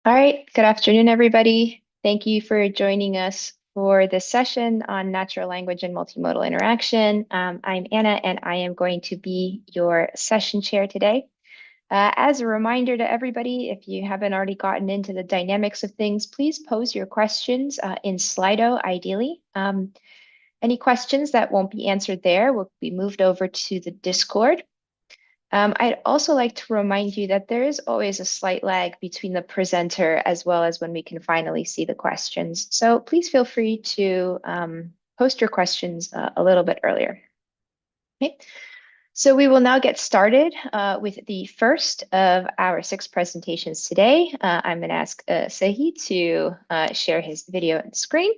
All right, good afternoon, everybody. Thank you for joining us for this session on natural language and multimodal interaction. I'm Anna, and I am going to be your session chair today. As a reminder to everybody, if you haven't already gotten into the dynamics of things, please pose your questions in Slido, ideally. Any questions that won't be answered there will be moved over to the Discord. I'd also like to remind you that there is always a slight lag between the presenter as well as when we can finally see the questions. So please feel free to post your questions a little bit earlier. Okay. So we will now get started with the first of our 6 presentations today. I'm going to ask Sehi to share his video and screen.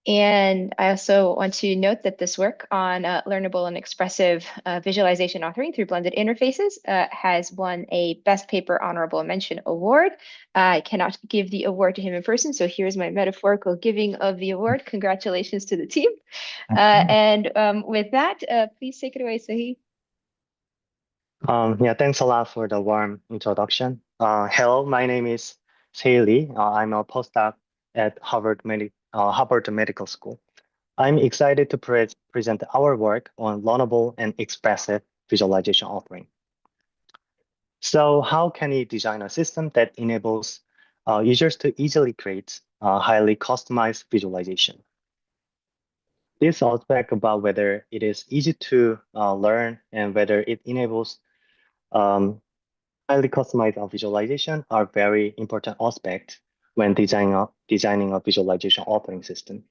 And I also want to note that this work on learnable and expressive visualization authoring through blended interfaces has won a Best Paper Honorable Mention award. I cannot give the award to him in person, so here's my metaphorical giving of the award. Congratulations to the team. With that, please take it away, Sehi. Yeah, thanks a lot for the warm introduction. Hello, my name is Sehi. I'm a postdoc at Harvard Medical School. I'm excited to present our work on learnable and expressive visualization authoring. So how can we design a system that enables users to easily create highly customized visualization? This aspect about whether it is easy to learn and whether it enables um, highly customized visualization are very important aspects when designing a visualization authoring system.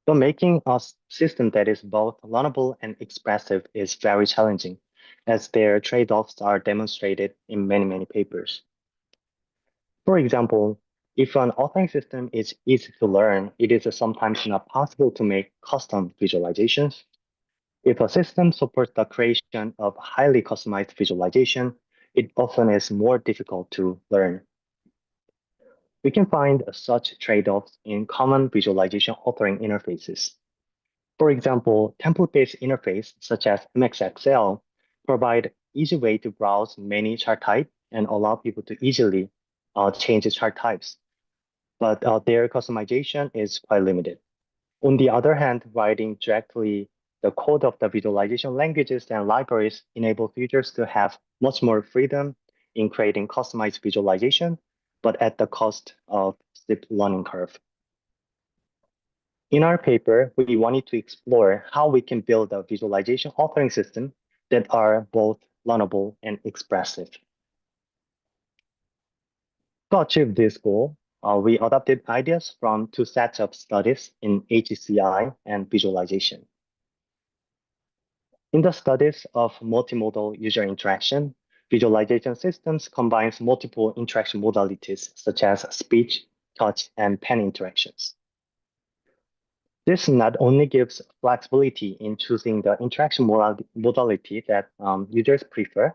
So making a system that is both learnable and expressive is very challenging, as their trade-offs are demonstrated in many papers. For example, if an authoring system is easy to learn, it is sometimes not possible to make custom visualizations. If a system supports the creation of highly customized visualization, it often is more difficult to learn. We can find such trade-offs in common visualization authoring interfaces. For example, template-based interface such as MXXL provide easy way to browse many chart types and allow people to easily change the chart types, but their customization is quite limited. On the other hand, writing directly the code of the visualization languages and libraries enables users to have much more freedom in creating customized visualization, but at the cost of steep learning curve. In our paper, we wanted to explore how we can build a visualization authoring system that are both learnable and expressive. To achieve this goal, we adopted ideas from 2 sets of studies in HCI and visualization. In the studies of multimodal user interaction, visualization systems combines multiple interaction modalities such as speech, touch, and pen interactions. This not only gives flexibility in choosing the interaction modality that users prefer,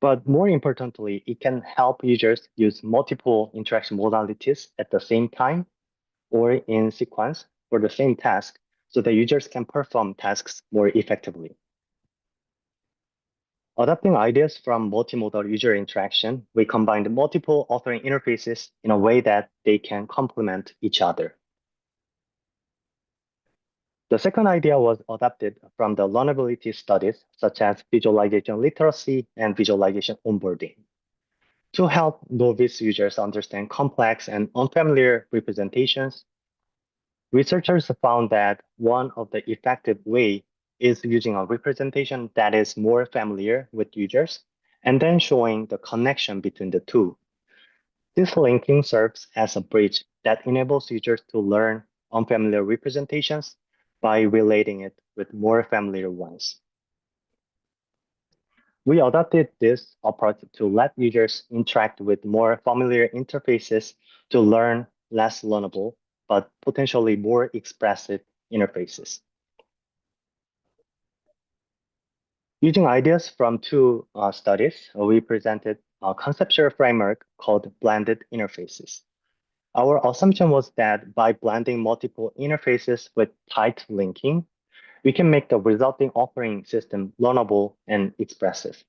but more importantly, it can help users use multiple interaction modalities at the same time or in sequence for the same task so that users can perform tasks more effectively. Adopting ideas from multimodal user interaction, we combined multiple authoring interfaces in a way that they can complement each other. The second idea was adapted from the learnability studies, such as visualization literacy and visualization onboarding. To help novice users understand complex and unfamiliar representations, researchers found that one of the effective ways is using a representation that is more familiar with users, and then showing the connection between the two. This linking serves as a bridge that enables users to learn unfamiliar representations by relating it with more familiar ones. We adopted this approach to let users interact with more familiar interfaces to learn less learnable, but potentially more expressive interfaces. Using ideas from 2 studies, we presented a conceptual framework called blended interfaces. Our assumption was that by blending multiple interfaces with tight linking, we can make the resulting authoring system learnable and expressive.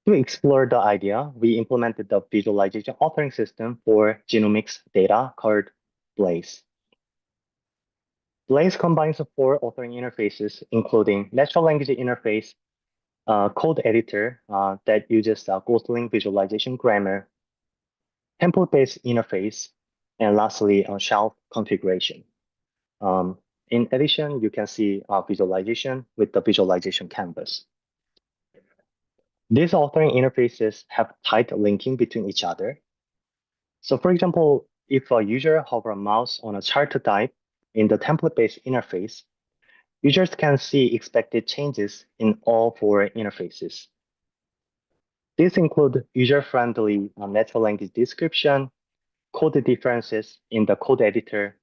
To explore the idea, we implemented the visualization authoring system for genomics data called BLAZE. BLAZE combines 4 authoring interfaces, including natural language interface, code editor that uses Gosling visualization grammar, template-based interface, and lastly, shelf configuration. In addition, you can see visualization with the visualization canvas. These authoring interfaces have tight linking between each other. So for example, if a user hover a mouse on a chart type in the template-based interface, users can see expected changes in all 4 interfaces. These include user-friendly natural language description, code differences in the code editor,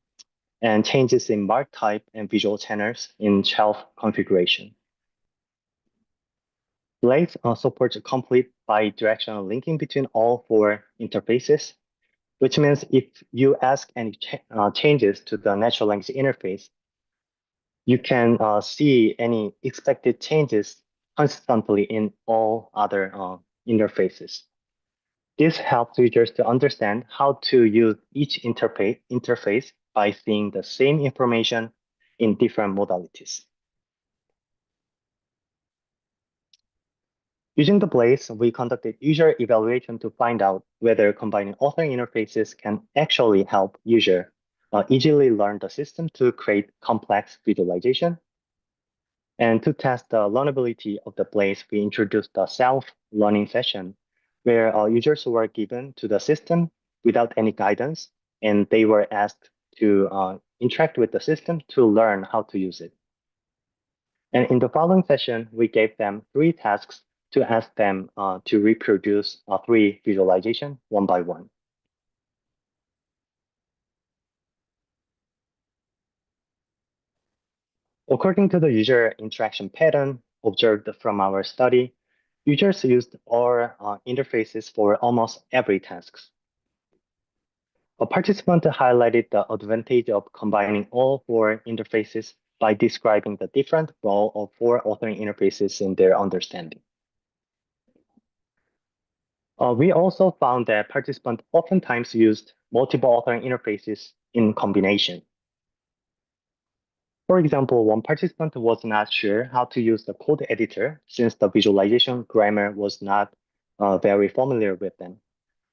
and changes in mark type and visual channels in shelf configuration. Blaze supports complete bi-directional linking between all 4 interfaces, which means if you ask any changes to the natural language interface, you can see any expected changes constantly in all other interfaces. This helps users to understand how to use each interface by seeing the same information in different modalities. Using the Blaze, we conducted user evaluation to find out whether combining authoring interfaces can actually help user easily learn the system to create complex visualization. And to test the learnability of the Blaze, we introduced the self-learning session where users were given to the system without any guidance, and they were asked to interact with the system to learn how to use it. And in the following session, we gave them 3 tasks to ask them to reproduce 3 visualization one by one. According to the user interaction pattern observed from our study, users used our interfaces for almost every task. A participant highlighted the advantage of combining all 4 interfaces by describing the different role of 4 authoring interfaces in their understanding. We also found that participants oftentimes used multiple authoring interfaces in combination. For example, one participant was not sure how to use the code editor since the visualization grammar was not very familiar with them.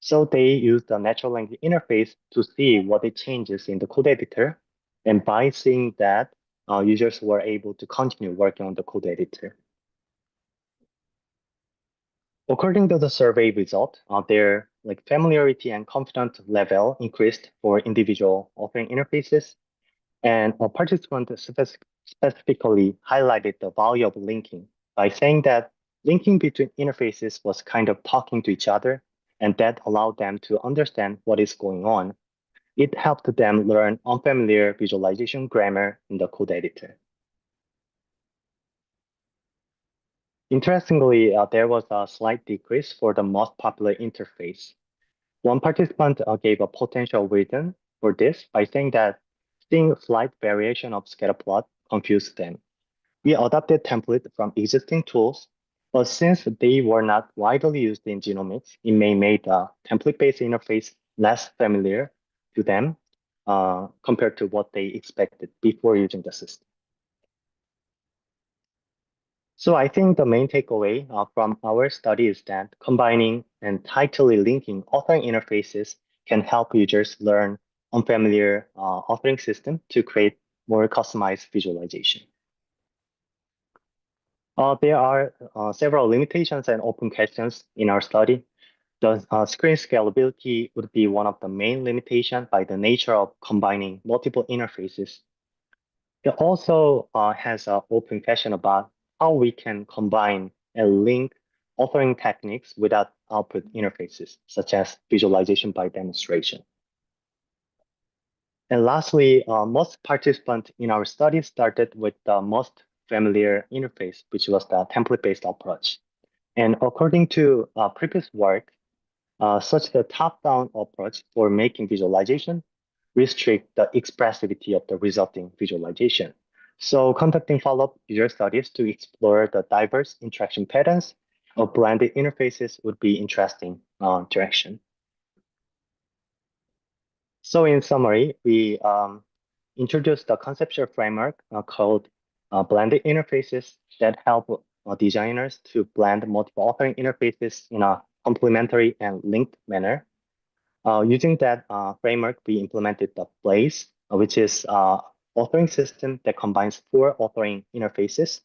So they used the natural language interface to see what it changes in the code editor. And by seeing that, users were able to continue working on the code editor. According to the survey result, their familiarity and confidence level increased for individual authoring interfaces. And a participant specifically highlighted the value of linking by saying that linking between interfaces was kind of talking to each other, and that allowed them to understand what is going on. It helped them learn unfamiliar visualization grammar in the code editor. Interestingly, there was a slight decrease for the most popular interface. One participant gave a potential reason for this by saying that seeing slight variation of scatter plot confused them. We adopted templates from existing tools, but since they were not widely used in genomics, it may make the template-based interface less familiar to them compared to what they expected before using the system. So I think the main takeaway from our study is that combining and tightly linking authoring interfaces can help users learn unfamiliar authoring system to create more customized visualization. There are several limitations and open questions in our study. The screen scalability would be one of the main limitations by the nature of combining multiple interfaces. It also has an open question about how we can combine and link authoring techniques without output interfaces, such as visualization by demonstration. And lastly, most participants in our study started with the most familiar interface, which was the template-based approach. And according to previous work, such the top-down approach for making visualization restrict the expressivity of the resulting visualization. So conducting follow-up user studies to explore the diverse interaction patterns of blended interfaces would be interesting direction. So in summary, we introduced the conceptual framework called blended interfaces that help designers to blend multiple authoring interfaces in a complementary and linked manner. Using that framework, we implemented the Blaze, which is authoring system that combines 4 authoring interfaces.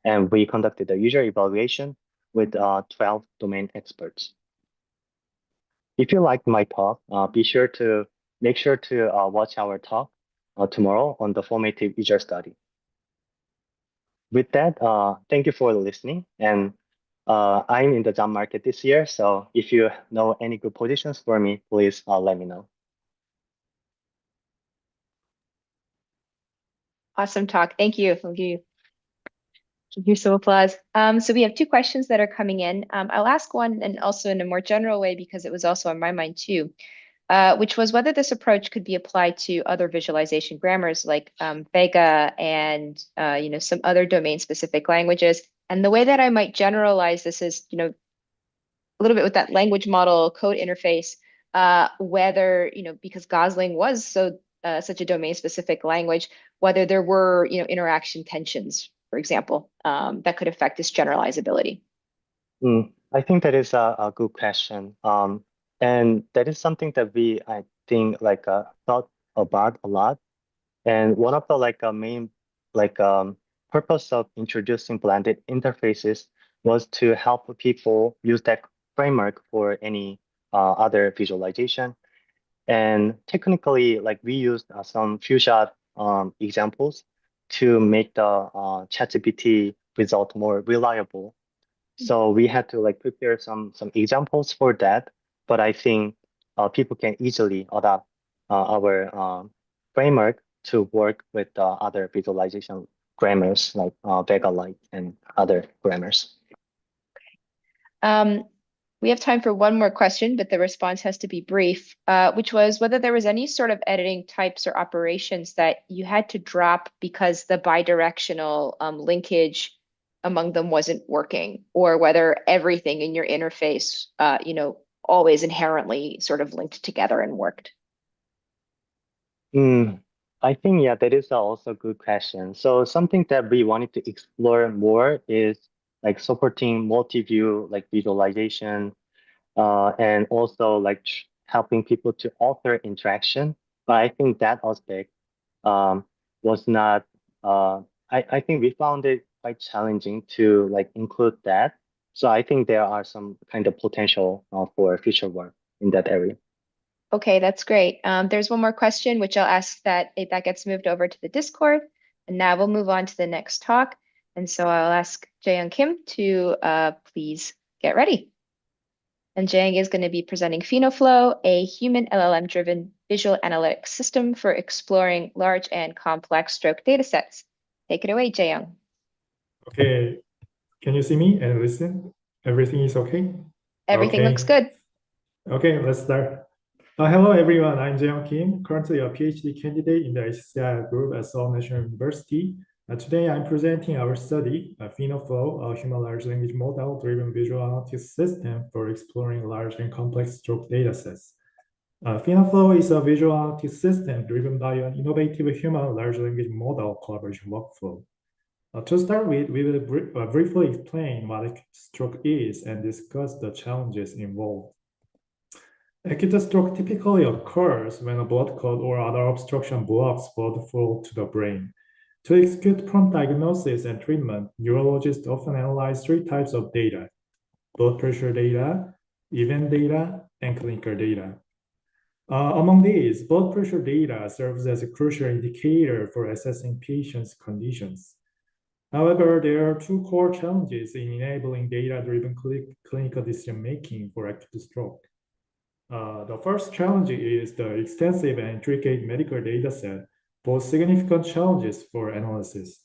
And we conducted a user evaluation with 12 domain experts. If you liked my talk, make sure to watch our talk tomorrow on the formative user study. With that, thank you for listening. And I'm in the job market this year, so if you know any good positions for me, please let me know. Awesome talk. Thank you. Give you some applause. So we have 2 questions that are coming in. I'll ask one and also in a more general way because it was also on my mind too, which was whether this approach could be applied to other visualization grammars like Vega and some other domain-specific languages. And the way that I might generalize this is, a little bit with that language model code interface, whether, because Gosling was such a domain-specific language, whether there were, interaction tensions, for example, that could affect this generalizability. I think that is a good question. And that is something that I think, thought about a lot. And one of the main purpose of introducing blended interfaces was to help people use that framework for any other visualization. And technically, we used some few shot examples to make the ChatGPT result more reliable. So we had to prepare some examples for that. But I think people can easily adapt our framework to work with other visualization grammars like Vega-like and other grammars. We have time for one more question, but the response has to be brief, which was whether there was any sort of editing types or operations that you had to drop because the bidirectional linkage among them wasn't working, or whether everything in your interface, always inherently sort of linked together and worked. I think, yeah, that is also a good question. So something that we wanted to explore more is supporting multi-view visualization, and also helping people to author interaction. But I think that aspect was not, I think we found it quite challenging to include that. So I think there are some kind of potential for future work in that area. Okay, that's great. There's one more question, which I'll ask that gets moved over to the Discord. And now we'll move on to the next talk. And so I'll ask Jaeyoung Kim to please get ready. And Jaeyoung is going to be presenting PhenoFlow, a human LLM-driven visual analytics system for exploring large and complex stroke datasets. Take it away, Jaeyoung. Okay, can you see me and listen? Everything is okay? Everything looks good. Okay, let's start. Hello, everyone. I'm Jaeyoung Kim, currently a PhD candidate in the HCI group at Seoul National University. Today, I'm presenting our study, PhenoFlow, a human large language model-driven visual analytics system for exploring large and complex stroke datasets. PhenoFlow is a visual analytics system driven by an innovative human large language model collaboration workflow. To start with, we will briefly explain what acute stroke is and discuss the challenges involved. Acute stroke typically occurs when a blood clot or other obstruction blocks blood flow to the brain. To execute prompt diagnosis and treatment, neurologists often analyze 3 types of data: blood pressure data, event data, and clinical data. Among these, blood pressure data serves as a crucial indicator for assessing patients' conditions. However, there are 2 core challenges in enabling data-driven clinical decision-making for acute stroke. The first challenge is the extensive and intricate medical data set, pose significant challenges for analysis.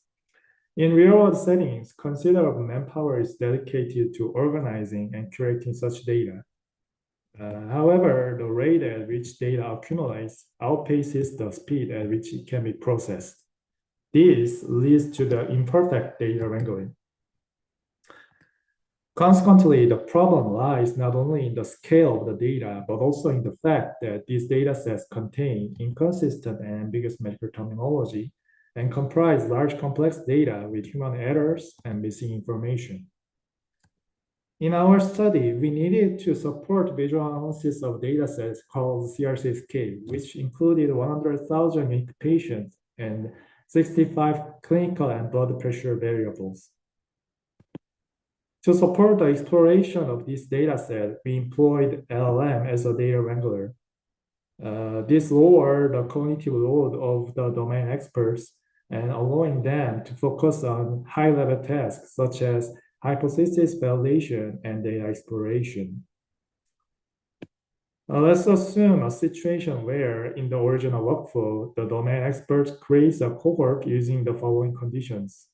In real-world settings, considerable manpower is dedicated to organizing and curating such data. However, the rate at which data accumulates outpaces the speed at which it can be processed. This leads to the imperfect data wrangling. Consequently, the problem lies not only in the scale of the data, but also in the fact that these data sets contain inconsistent and ambiguous medical terminology and comprise large complex data with human errors and missing information. In our study, we needed to support visual analysis of datasets called CRCSK, which included 100,000 unique patients and 65 clinical and blood pressure variables. To support the exploration of this dataset, we employed LLM as a data wrangler. This lowered the cognitive load of the domain experts and allowing them to focus on high-level tasks such as hypothesis validation and data exploration. Let's assume a situation where in the original workflow, the domain expert creates a cohort using the following conditions.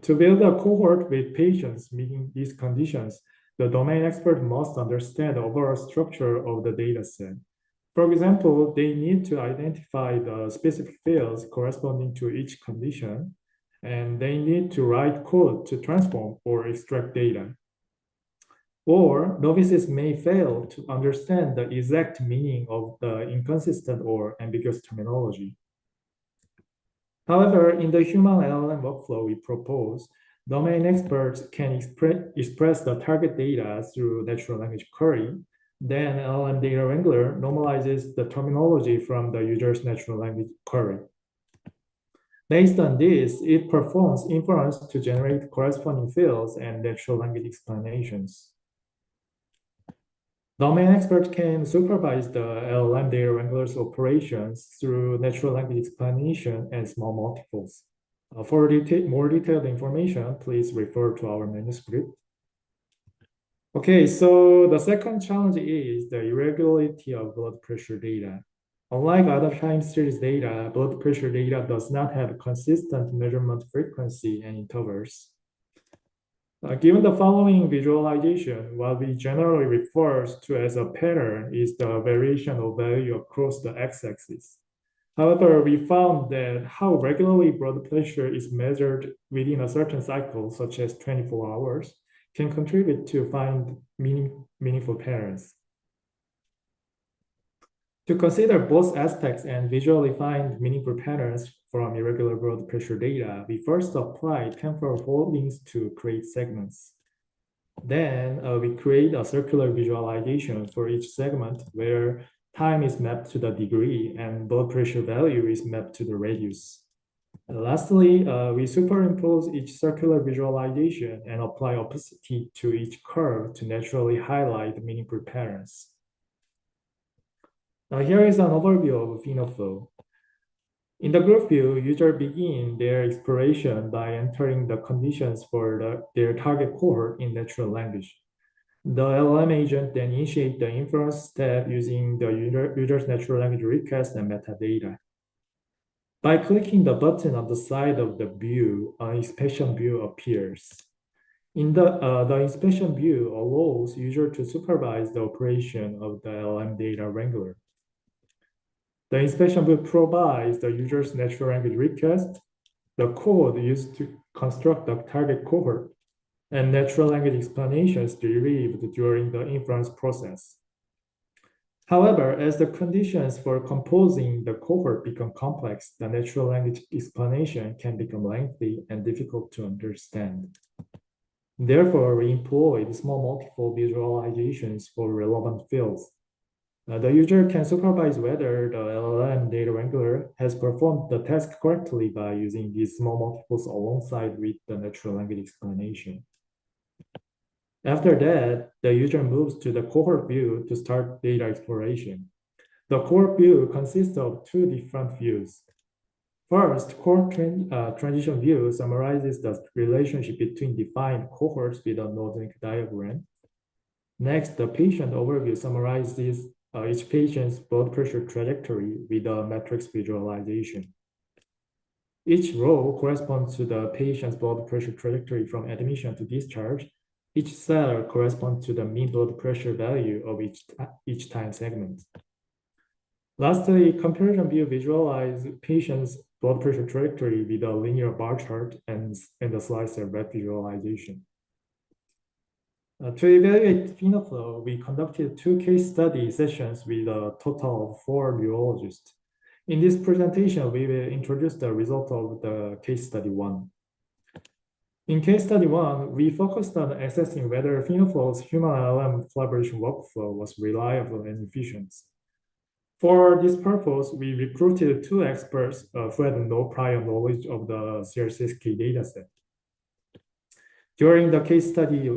To build a cohort with patients meeting these conditions, the domain expert must understand the overall structure of the data set. For example, they need to identify the specific fields corresponding to each condition, and they need to write code to transform or extract data. Or novices may fail to understand the exact meaning of the inconsistent or ambiguous terminology. However, in the Human-LLM workflow we propose, domain experts can express the target data through natural language query. Then LLM data wrangler normalizes the terminology from the user's natural language query. Based on this, it performs inference to generate corresponding fields and natural language explanations. Domain experts can supervise the LLM data wrangler's operations through natural language explanation and small multiples. For more detailed information, please refer to our manuscript. Okay, so the second challenge is the irregularity of blood pressure data. Unlike other time series data, blood pressure data does not have consistent measurement frequency and intervals. Given the following visualization, what we generally refer to as a pattern is the variation of value across the x-axis. However, we found that how regularly blood pressure is measured within a certain cycle, such as 24 hours, can contribute to find meaningful patterns. To consider both aspects and visually find meaningful patterns from irregular blood pressure data, we first apply temporal holdings to create segments. Then we create a circular visualization for each segment where time is mapped to the degree and blood pressure value is mapped to the radius. And lastly, we superimpose each circular visualization and apply opacity to each curve to naturally highlight meaningful patterns. Now here is an overview of PhenoFlow. In the group view, users begin their exploration by entering the conditions for their target cohort in natural language. The LLM agent then initiates the inference step using the user's natural language request and metadata. By clicking the button on the side of the view, an inspection view appears. In the inspection view allows user to supervise the operation of the LLM data wrangler. The inspection view provides the user's natural language request, the code used to construct the target cohort, and natural language explanations derived during the inference process. However, as the conditions for composing the cohort become complex, the natural language explanation can become lengthy and difficult to understand. Therefore, we employed small multiple visualizations for relevant fields. The user can supervise whether the LLM data wrangler has performed the task correctly by using these small multiples alongside with the natural language explanation. After that, the user moves to the cohort view to start data exploration. The cohort view consists of two different views. First, cohort transition view summarizes the relationship between defined cohorts with a node-link diagram. Next, the patient overview summarizes each patient's blood pressure trajectory with a matrix visualization. Each row corresponds to the patient's blood pressure trajectory from admission to discharge, each cell corresponds to the mean blood pressure value of each time segment. Lastly, comparison view visualize patient's blood pressure trajectory with a linear bar chart and a slicer web visualization. To evaluate PhenoFlow, we conducted 2 case study sessions with a total of 4 neurologists. In this presentation, we will introduce the result of the case study 1. In case study 1, we focused on assessing whether PhenoFlow's Human-LLM collaboration workflow was reliable and efficient. For this purpose, we recruited 2 experts who had no prior knowledge of the CRCSK dataset. During the case study,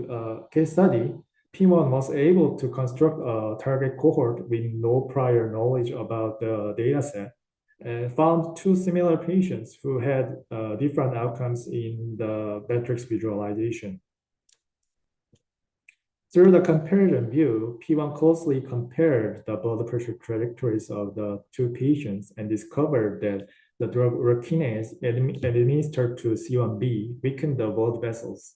P1 was able to construct a target cohort with no prior knowledge about the dataset and found 2 similar patients who had different outcomes in the metrics visualization. Through the comparison view, P1 closely compared the blood pressure trajectories of the 2 patients and discovered that the drug rokinase administered to C1b weakened the blood vessels,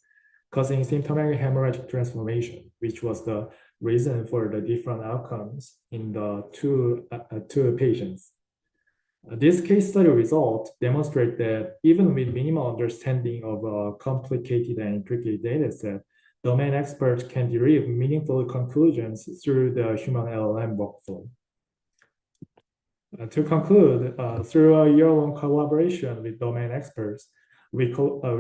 causing symptomatic hemorrhagic transformation, which was the reason for the different outcomes in the two patients. This case study result demonstrate that even with minimal understanding of a complicated and intricate data set, domain experts can derive meaningful conclusions through the Human-LLM workflow. To conclude, through a year-long collaboration with domain experts, we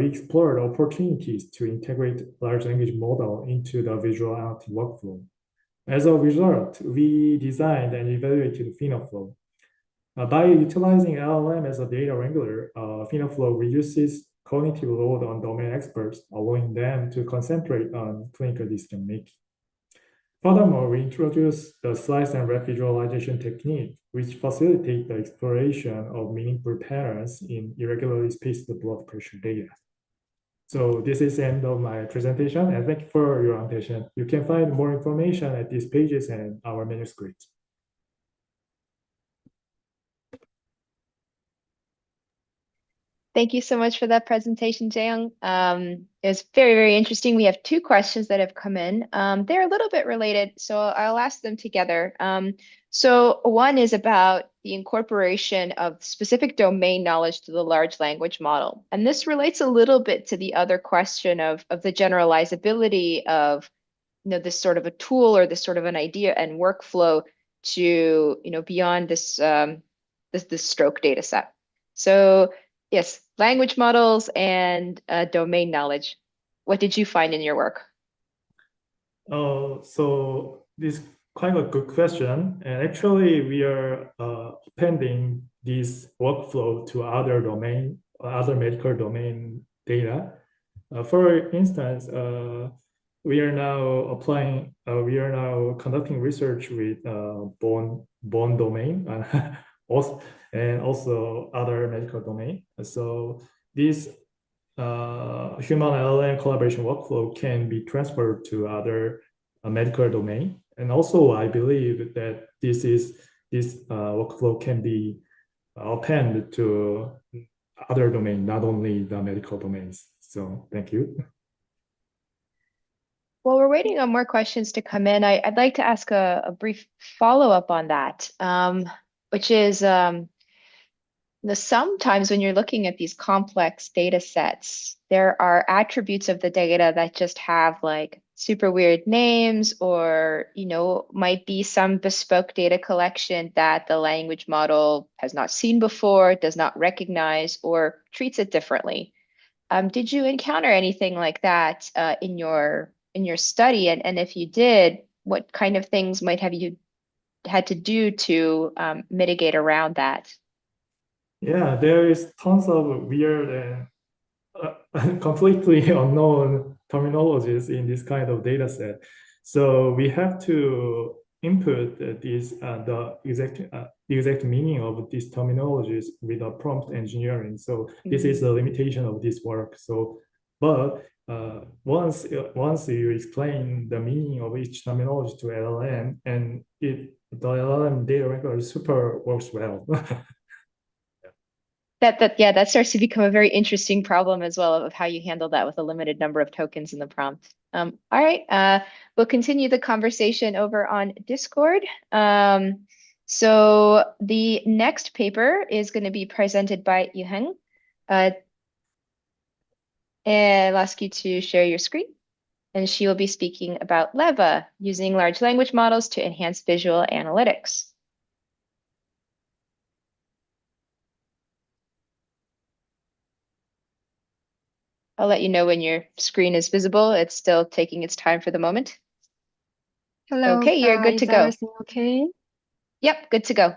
explored opportunities to integrate large language model into the visual analytic workflow. As a result, we designed and evaluated PhenoFlow. By utilizing LLM as a data wrangler, PhenoFlow reduces cognitive load on domain experts, allowing them to concentrate on clinical decision making. Furthermore, we introduced the slice and wrap visualization technique, which facilitates the exploration of meaningful patterns in irregularly spaced blood pressure data. So this is the end of my presentation, and thank you for your attention. You can find more information at these pages and our manuscript. Thank you so much for that presentation, Jaeyoung. It was very, very interesting. We have 2 questions that have come in. They're a little bit related, so I'll ask them together. So one is about the incorporation of specific domain knowledge to the large language model. And this relates a little bit to the other question of the generalizability of this sort of a tool or this sort of an idea and workflow to beyond this this stroke data set. So yes, language models and domain knowledge. What did you find in your work? So this is quite a good question. And actually, we are appending this workflow to other medical domain data. For instance, we are now conducting research with bone domain and also other medical domain. So this Human-LLM collaboration workflow can be transferred to other medical domain. And also, I believe that this workflow can be appended to other domain, not only the medical domains. So thank you. Well, we're waiting on more questions to come in. I'd like to ask a brief follow-up on that, which is sometimes when you're looking at these complex data sets, there are attributes of the data that just have like super weird names, or might be some bespoke data collection that the language model has not seen before, does not recognize, or treats it differently. Did you encounter anything like that in your study? And if you did, what kind of things might have you had to do to mitigate around that? Yeah, there is tons of weird and completely unknown terminologies in this kind of data set. So we have to input the exact meaning of these terminologies with a prompt engineering. So this is the limitation of this work. So, but once you explain the meaning of each terminology to LLM, and the LLM data wrangler super works well. That starts to become a very interesting problem as well of how you handle that with a limited number of tokens in the prompt. All right, we'll continue the conversation over on Discord. So the next paper is going to be presented by Yuheng. And I'll ask you to share your screen. And she will be speaking about LEVA, using large language models to enhance visual analytics. I'll let you know when your screen is visible. It's still taking its time for the moment. Hello, okay, you're good to is go. everything okay? Yep, good to go.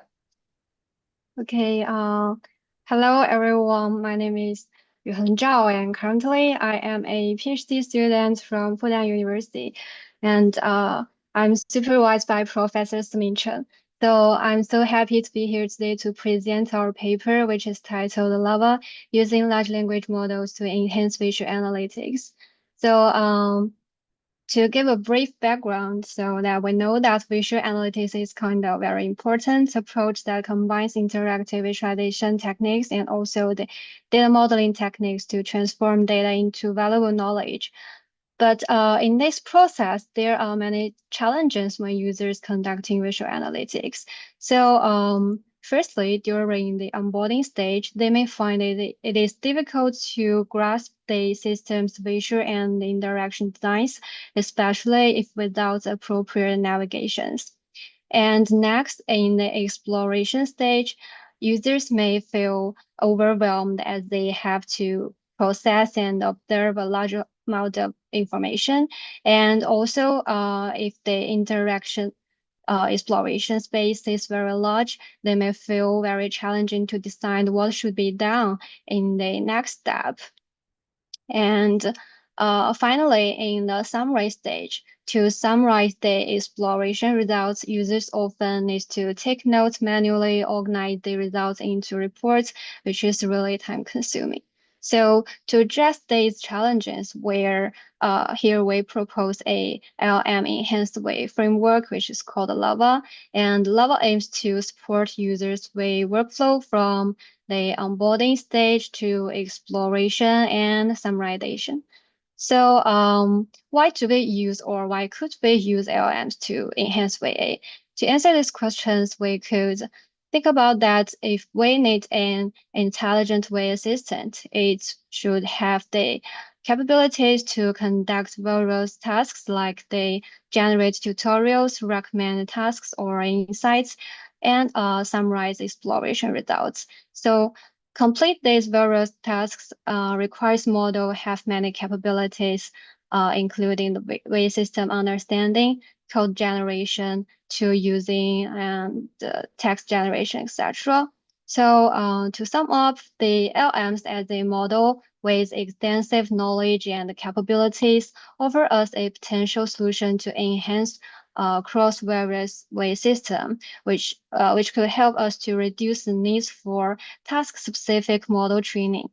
Okay, hello everyone. My name is Zhao, and currently I am a PhD student from Fudan University, and I'm supervised by Professor Min Chen. So I'm so happy to be here today to present our paper, which is titled LEVA, using large language models to enhance visual analytics. So to give a brief background, so that we know that visual analytics is kind of very important approach that combines interactive visualization techniques and also the data modeling techniques to transform data into valuable knowledge. But in this process, there are many challenges when users conducting visual analytics. So firstly, during the onboarding stage, they may find it is difficult to grasp the system's visual and interaction designs, especially if without appropriate navigations. And next, in the exploration stage, users may feel overwhelmed as they have to process and observe a larger amount of information. And also, if the interaction exploration space is very large, they may feel very challenging to decide what should be done in the next step. And finally, in the summary stage, to summarize the exploration results, users often need to take notes manually, organize the results into reports, which is really time consuming. So to address these challenges, here we propose a LM enhanced way framework, which is called LEVA. And LEVA aims to support users with workflow from the onboarding stage to exploration and summarization. So why do we use or why could we use LLMs to enhance VA? To answer these questions, we could think about that if we need an intelligent VA assistant, it should have the capabilities to conduct various tasks like they generate tutorials, recommend tasks or insights, and summarize exploration results. So complete these various tasks requires model have many capabilities, including the way system understanding, code generation, to using and text generation, etc. So to sum up, the LMs as a model with extensive knowledge and capabilities offer us a potential solution to enhance across various way system, which could help us to reduce the needs for task-specific model training.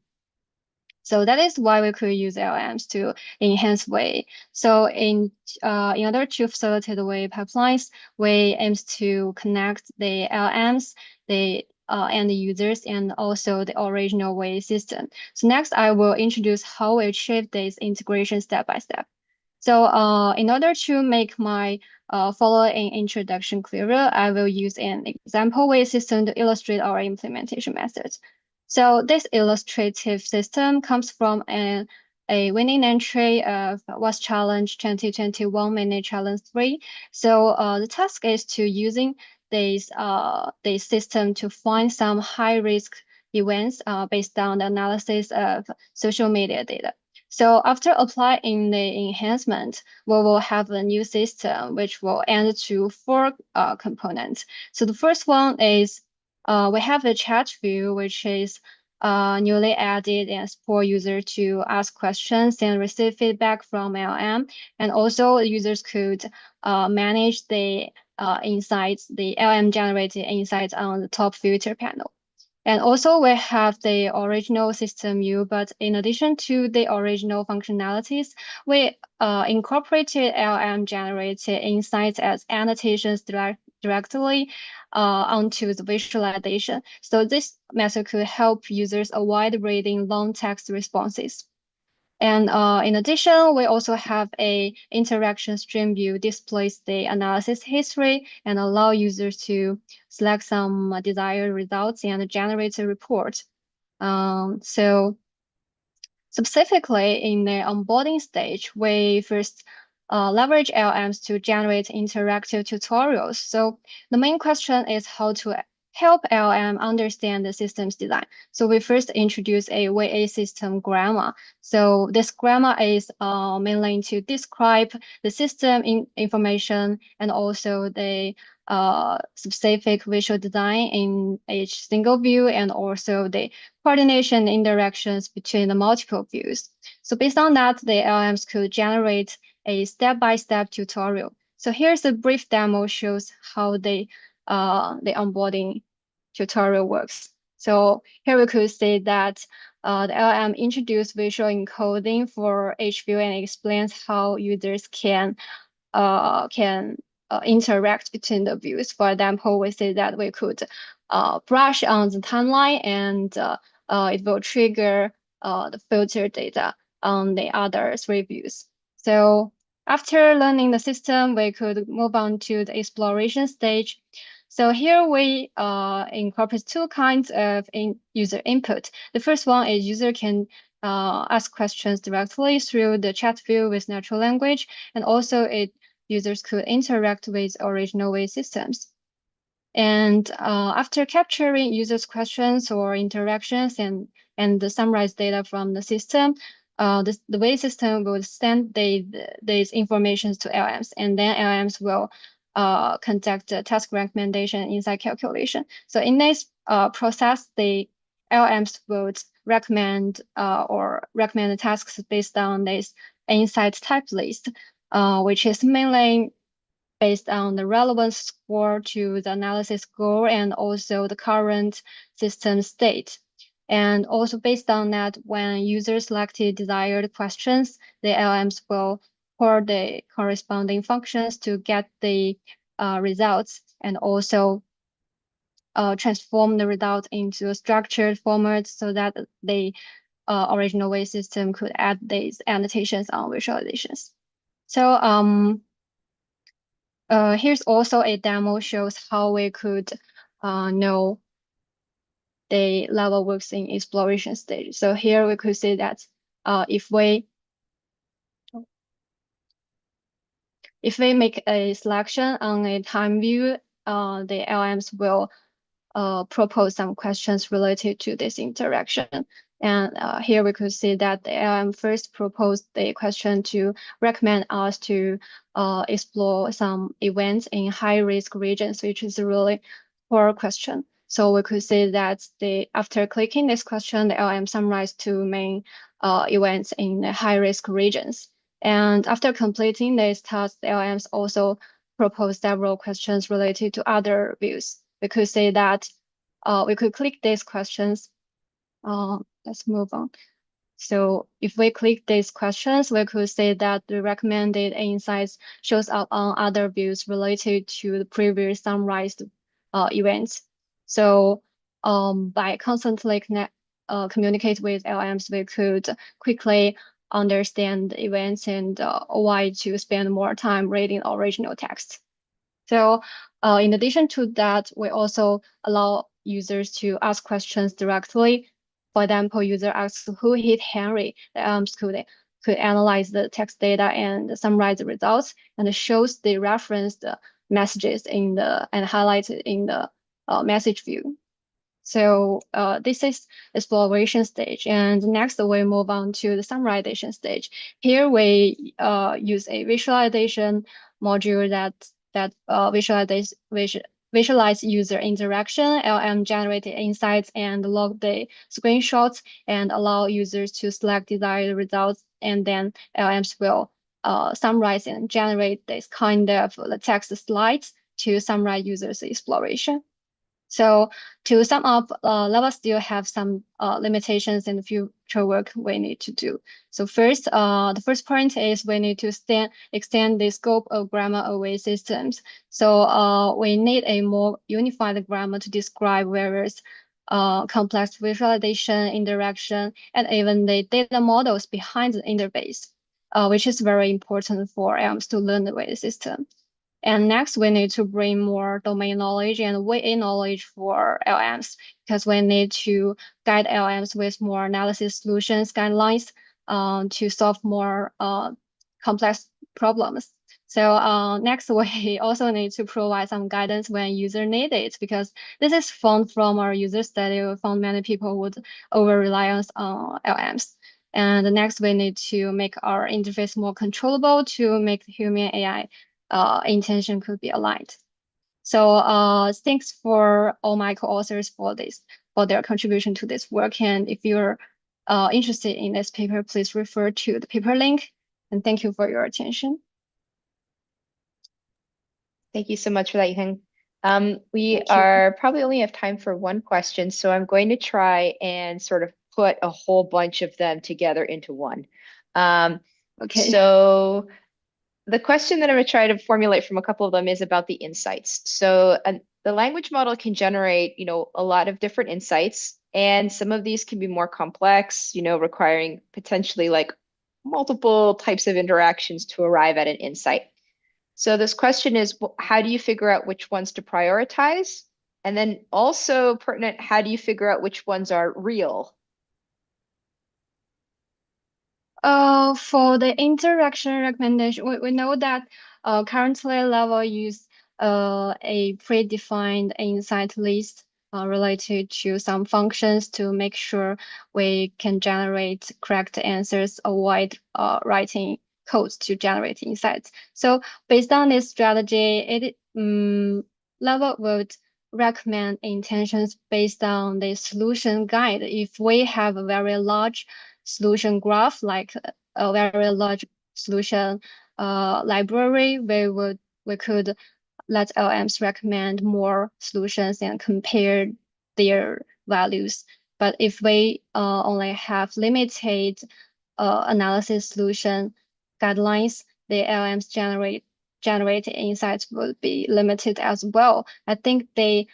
So that is why we could use LMs to enhance way. So in order to facilitate the way pipelines, we aims to connect the LMs, and the users, and also the original way system. So next, I will introduce how we achieve this integration step by step. So in order to make my following introduction clearer, I will use an example way system to illustrate our implementation methods. So this illustrative system comes from a winning entry of WAS Challenge 2021 Mini Challenge 3. So the task is to using this system to find some high-risk events based on the analysis of social media data. So after applying the enhancement, we will have a new system which will end to 4 components. So the first one is we have the chat view, which is newly added and support user to ask questions and receive feedback from LM. And also users could manage the insights, the LM generated insights on the top filter panel. And also we have the original system view, but in addition to the original functionalities, we incorporated LM generated insights as annotations directly onto the visualization. So this method could help users avoid reading long text responses. And in addition, we also have a interaction stream view displays the analysis history and allow users to select some desired results and generate a report. So specifically in the onboarding stage, we first leverage LLMs to generate interactive tutorials. So the main question is how to help LLM understand the system's design. So we first introduce a VIS system grammar. So this grammar is mainly to describe the system information and also the specific visual design in each single view and also the coordination interactions between the multiple views. So based on that, the LLMs could generate a step-by-step tutorial. So here's a brief demo shows how the onboarding tutorial works. So here we could see that the LLM introduced visual encoding for each view and explains how users can interact between the views. For example, we say that we could brush on the timeline and it will trigger the filter data on the other three views. So after learning the system, we could move on to the exploration stage. So here we incorporate two kinds of user input. The first one is user can ask questions directly through the chat view with natural language, and also users could interact with original VIS systems. And after capturing users' questions or interactions and the summarized data from the system, the VIS system will send these information to LLMs, and then LLMs will conduct a task recommendation inside calculation. So in this process, the LLMs would recommend the tasks based on this insight type list, which is mainly based on the relevance score to the analysis goal and also the current system state. And also based on that, when users selected desired questions, the LLMs will call the corresponding functions to get the results and also transform the result into a structured format so that the original VIS system could add these annotations on visualizations. So here's also a demo shows how we could know the level works in exploration stage. So here we could see that if we make a selection on a time view, the LMs will propose some questions related to this interaction. And here we could see that the LM first proposed the question to recommend us to explore some events in high-risk regions, which is a really core question. So we could see that after clicking this question, the LM summarized two main events in the high-risk regions. And after completing this task, the LMs also proposed several questions related to other views. We could say that we could click these questions. Let's move on. So if we click these questions, we could say that the recommended insights shows up on other views related to the previous summarized events. So by constantly communicate with LMs, we could quickly understand the events and avoid to spend more time reading original text. So in addition to that, we also allow users to ask questions directly. For example, user asks who hit Henry, the LMs could analyze the text data and summarize the results and shows the referenced messages and highlighted in the message view. So this is exploration stage. And next we move on to the summarization stage. Here we use a visualization module that visualize user interaction, LM generated insights and log the screenshots and allow users to select desired results, and then LMs will summarize and generate this kind of text slides to summarize users' exploration. So to sum up, LEVA still have some limitations in the future work we need to do. So first, the first point is we need to extend the scope of grammar-aware systems. So we need a more unified grammar to describe various complex visualization, interaction, and even the data models behind the interface, which is very important for LMs to learn the way system. And next, we need to bring more domain knowledge and VIS knowledge for LMs, because we need to guide LMs with more analysis solutions guidelines to solve more complex problems. So next, we also need to provide some guidance when user need it, because this is found from our user study. We found many people would over-rely on LMs. And next, we need to make our interface more controllable to make the human AI intention could be aligned. So thanks for all my co-authors for their contribution to this work. And if you're interested in this paper, please refer to the paper link. And thank you for your attention. Thank you so much for that, Yuheng. We Thank you. are probably only have time for one question, so I'm going to try and sort of put a whole bunch of them together into one. Okay. So the question that I'm going to try to formulate from a couple of them is about the insights. So the language model can generate, a lot of different insights, and some of these can be more complex, requiring potentially like multiple types of interactions to arrive at an insight. So this question is, how do you figure out which ones to prioritize? And then also pertinent, how do you figure out which ones are real? For the interaction recommendation, we know that currently LEVA use a predefined insight list related to some functions to make sure we can generate correct answers, avoid writing codes to generate insights. So based on this strategy, LEVA would recommend intentions based on the solution guide. If we have a very large solution graph, like a very large solution library, we could let LMs recommend more solutions and compare their values. But if we only have limited analysis solution guidelines, the LMs generate insights will be limited as well. I think the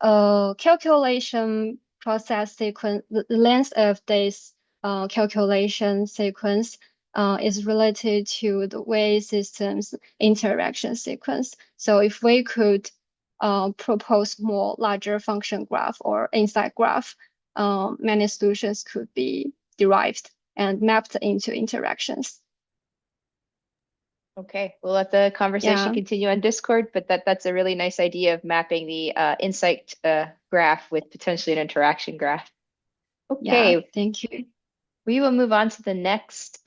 calculation process sequence, the length of this calculation sequence is related to the way systems interaction sequence. So if we could propose more larger function graph or insight graph, many solutions could be derived and mapped into interactions. Okay, we'll let the conversation continue on Discord, but that's a really nice idea of mapping the insight graph with potentially an interaction graph. Okay, yeah, thank you. We will move on to the next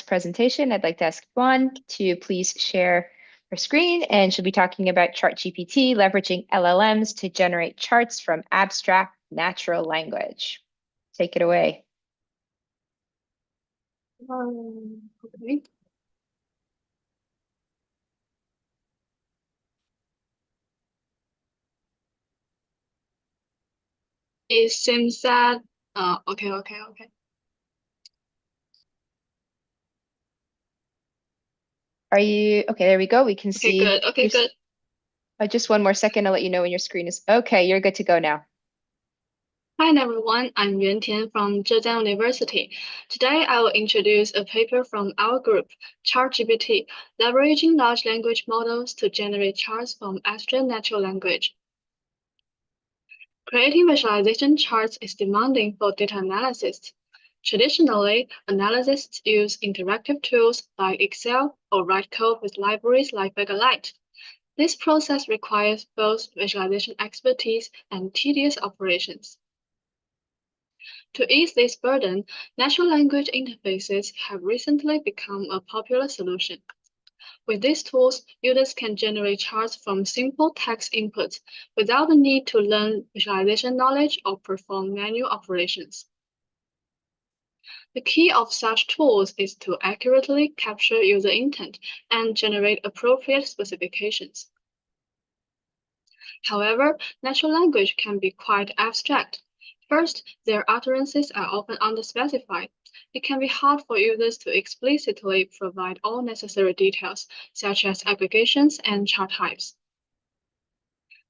presentation. I'd like to ask Yuan to please share her screen, and she'll be talking about ChartGPT leveraging LLMs to generate charts from abstract natural language. Take it away. Okay. It seems that okay. Are you okay? There we go. We can see. Good. Okay, good. Just one more second. I'll let you know when your screen is okay. You're good to go now. Hi everyone, I'm Yuan from Zhejiang University. Today I will introduce a paper from our group, ChartGPT, leveraging large language models to generate charts from abstract natural language. Creating visualization charts is demanding for data analysis. Traditionally, analysts use interactive tools like Excel or write code with libraries like Vegalite. This process requires both visualization expertise and tedious operations. To ease this burden, natural language interfaces have recently become a popular solution. With these tools, users can generate charts from simple text inputs without the need to learn visualization knowledge or perform manual operations. The key of such tools is to accurately capture user intent and generate appropriate specifications. However, natural language can be quite abstract. First, their utterances are often underspecified. It can be hard for users to explicitly provide all necessary details, such as aggregations and chart types.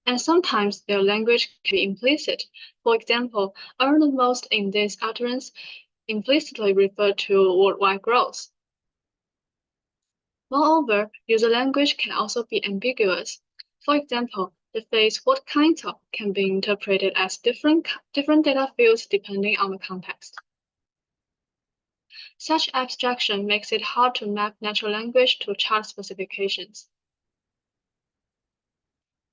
And sometimes their language can be implicit. For example, earn the most in this utterance implicitly refer to worldwide growth. Moreover, user language can also be ambiguous. For example, the phrase "what kinds of" can be interpreted as different data fields depending on the context. Such abstraction makes it hard to map natural language to chart specifications.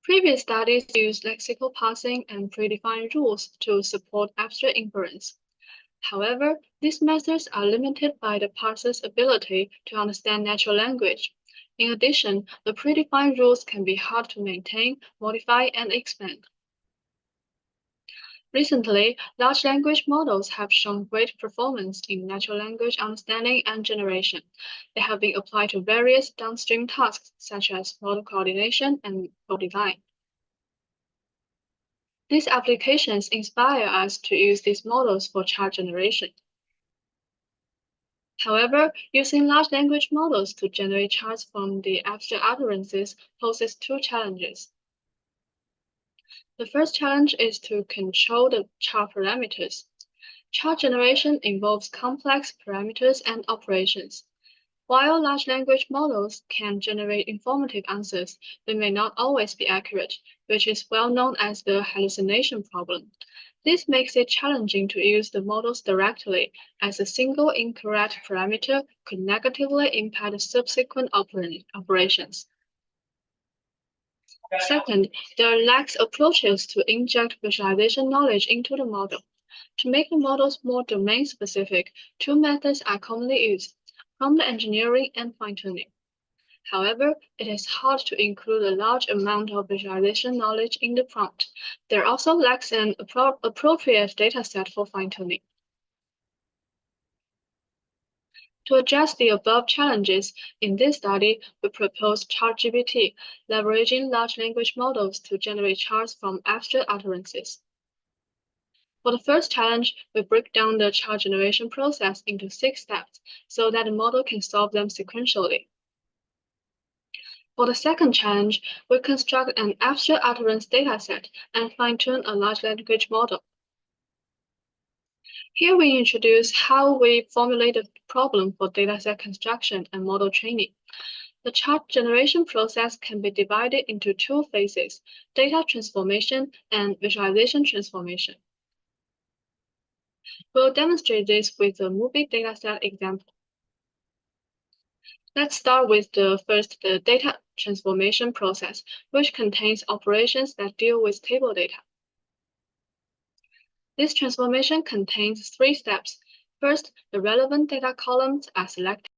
Previous studies used lexical parsing and predefined rules to support abstract inference. However, these methods are limited by the parser's ability to understand natural language. In addition, the predefined rules can be hard to maintain, modify, and expand. Recently, large language models have shown great performance in natural language understanding and generation. They have been applied to various downstream tasks, such as model coordination and code design. These applications inspire us to use these models for chart generation. However, using large language models to generate charts from the abstract utterances poses two challenges. The first challenge is to control the chart parameters. Chart generation involves complex parameters and operations. While large language models can generate informative answers, they may not always be accurate, which is well known as the hallucination problem. This makes it challenging to use the models directly, as a single incorrect parameter could negatively impact subsequent operations. Second, there lacks approaches to inject visualization knowledge into the model. To make the models more domain-specific, two methods are commonly used: prompt engineering and fine-tuning. However, it is hard to include a large amount of visualization knowledge in the prompt. There also lacks an appropriate dataset for fine-tuning. To address the above challenges, in this study, we proposed ChartGPT, leveraging large language models to generate charts from abstract utterances. For the first challenge, we break down the chart generation process into 6 steps so that the model can solve them sequentially. For the second challenge, we construct an abstract utterance dataset and fine-tune a large language model. Here we introduce how we formulate the problem for dataset construction and model training. The chart generation process can be divided into 2 phases: data transformation and visualization transformation. We'll demonstrate this with a movie dataset example. Let's start with the data transformation process, which contains operations that deal with table data. This transformation contains 3 steps. First, the relevant data columns are selected.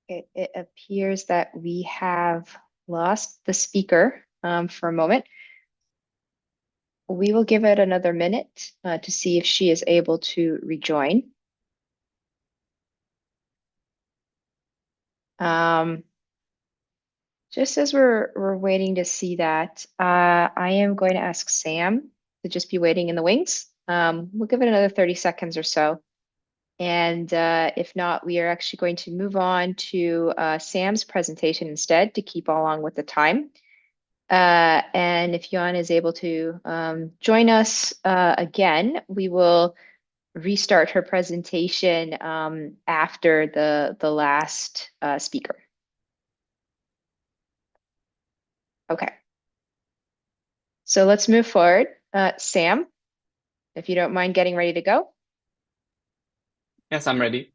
It appears that we have lost the speaker for a moment. We will give it another minute to see if she is able to rejoin. Just as we're waiting to see that, I am going to ask Sam to just be waiting in the wings. We'll give it another 30 seconds or so. And if not, we are actually going to move on to Sam's presentation instead to keep along with the time. And if Yuan is able to join us again, we will restart her presentation after the last speaker. Okay. So let's move forward. Sam, if you don't mind getting ready to go. Yes, I'm ready.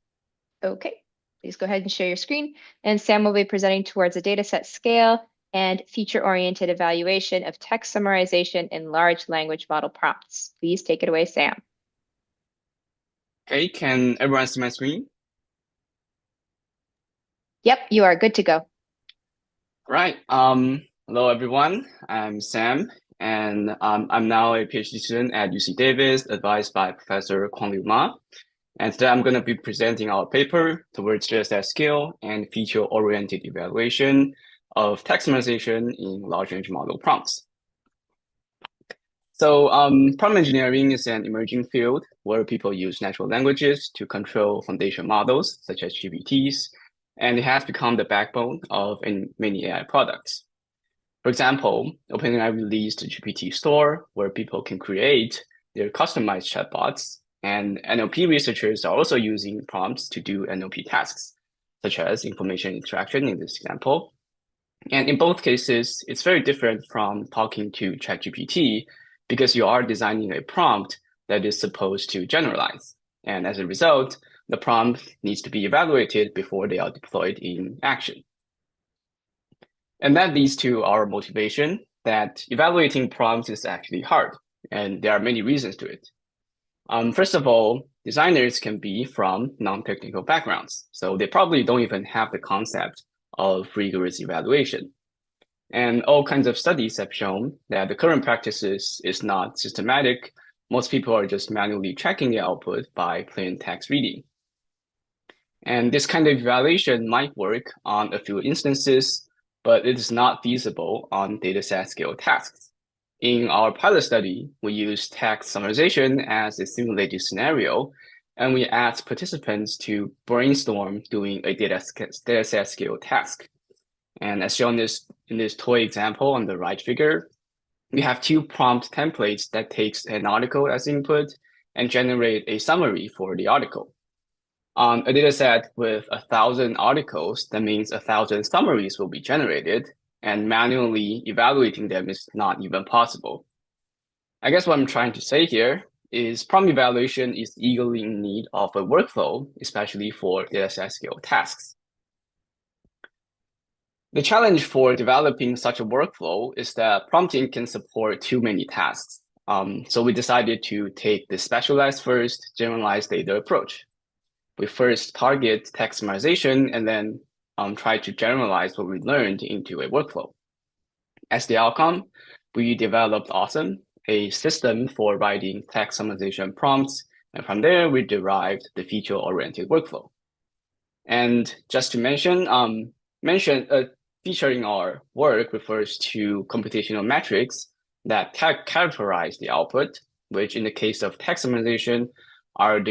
Okay, please go ahead and share your screen. And Sam will be presenting towards a dataset scale and feature-oriented evaluation of text summarization in large language model prompts. Please take it away, Sam. Okay, can everyone see my screen? Yep, you are good to go. Right. Hello, everyone. I'm Sam, and I'm now a PhD student at UC Davis, advised by Professor Kwang Liu Ma. And today I'm going to be presenting our paper towards DataSet scale and feature-oriented evaluation of text summarization in large language model prompts. So prompt engineering is an emerging field where people use natural languages to control foundation models such as GPTs, and it has become the backbone of many AI products. For example, OpenAI released the GPT Store, where people can create their customized chatbots, and NLP researchers are also using prompts to do NLP tasks, such as information extraction in this example. And in both cases, it's very different from talking to ChatGPT because you are designing a prompt that is supposed to generalize. And as a result, the prompt needs to be evaluated before they are deployed in action. And that leads to our motivation that evaluating prompts is actually hard, and there are many reasons to it. First of all, designers can be from non-technical backgrounds, so they probably don't even have the concept of rigorous evaluation. And all kinds of studies have shown that the current practices is not systematic. Most people are just manually tracking the output by plain text reading. And this kind of evaluation might work on a few instances, but it is not feasible on dataset scale tasks. In our pilot study, we used text summarization as a simulated scenario, and we asked participants to brainstorm doing a dataset scale task. And as shown in this toy example on the right figure, we have two prompt templates that takes an article as input and generate a summary for the article. On a dataset with 1,000 articles, that means 1,000 summaries will be generated, and manually evaluating them is not even possible. I guess what I'm trying to say here is prompt evaluation is eagerly in need of a workflow, especially for dataset scale tasks. The challenge for developing such a workflow is that prompting can support too many tasks. So we decided to take the specialized first, generalized data approach. We first target text summarization and then try to generalize what we learned into a workflow. As the outcome, we developed Awesome, a system for writing text summarization prompts, and from there we derived the feature-oriented workflow. And just to mention, featuring our work refers to computational metrics that characterize the output, which in the case of text summarization are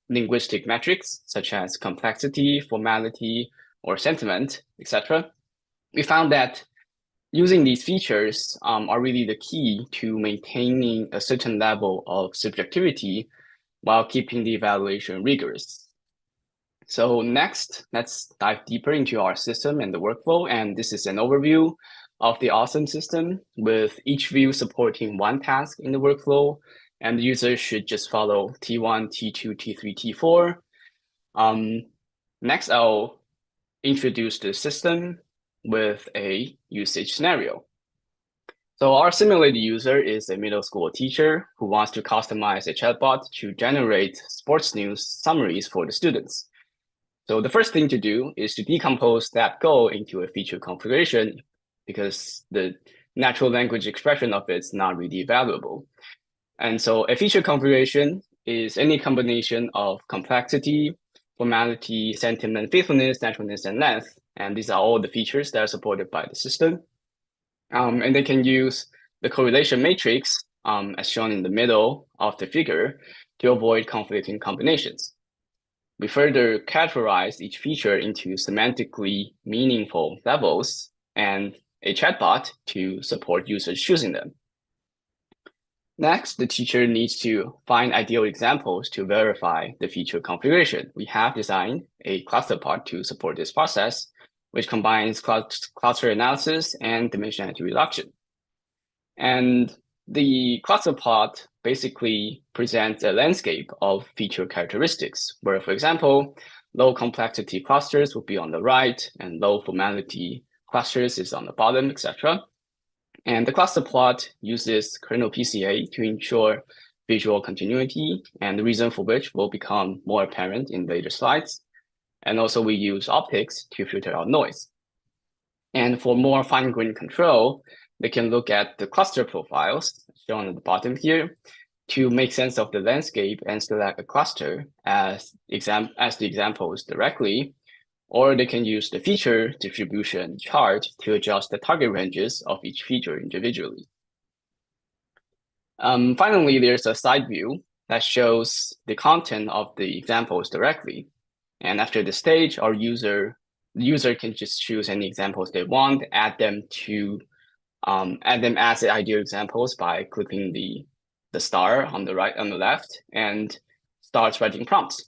linguistic metrics such as complexity, formality, or sentiment, etc. We found that using these features are really the key to maintaining a certain level of subjectivity while keeping the evaluation rigorous. So next, let's dive deeper into our system and the workflow. And this is an overview of the Awesome system with each view supporting one task in the workflow. And the user should just follow T1, T2, T3, T4. Next, I'll introduce the system with a usage scenario. So our simulated user is a middle school teacher who wants to customize a chatbot to generate sports news summaries for the students. So the first thing to do is to decompose that goal into a feature configuration because the natural language expression of it is not really valuable. And so a feature configuration is any combination of complexity, formality, sentiment, faithfulness, naturalness, and length. And these are all the features that are supported by the system. And they can use the correlation matrix, as shown in the middle of the figure, to avoid conflicting combinations. We further categorize each feature into semantically meaningful levels and a chatbot to support users choosing them. Next, the teacher needs to find ideal examples to verify the feature configuration. We have designed a cluster pod to support this process, which combines cluster analysis and dimensionality reduction. And the cluster pod basically presents a landscape of feature characteristics, where, for example, low complexity clusters will be on the right, and low formality clusters is on the bottom, etc. And the cluster plot uses kernel PCA to ensure visual continuity, and the reason for which will become more apparent in later slides. And also we use optics to filter out noise. And for more fine-grained control, they can look at the cluster profiles shown at the bottom here to make sense of the landscape and select a cluster as the examples directly, or they can use the feature distribution chart to adjust the target ranges of each feature individually. Finally, there's a side view that shows the content of the examples directly. And after the stage, the user can just choose any examples they want, add them as the ideal examples by clicking the star on the left, and start writing prompts.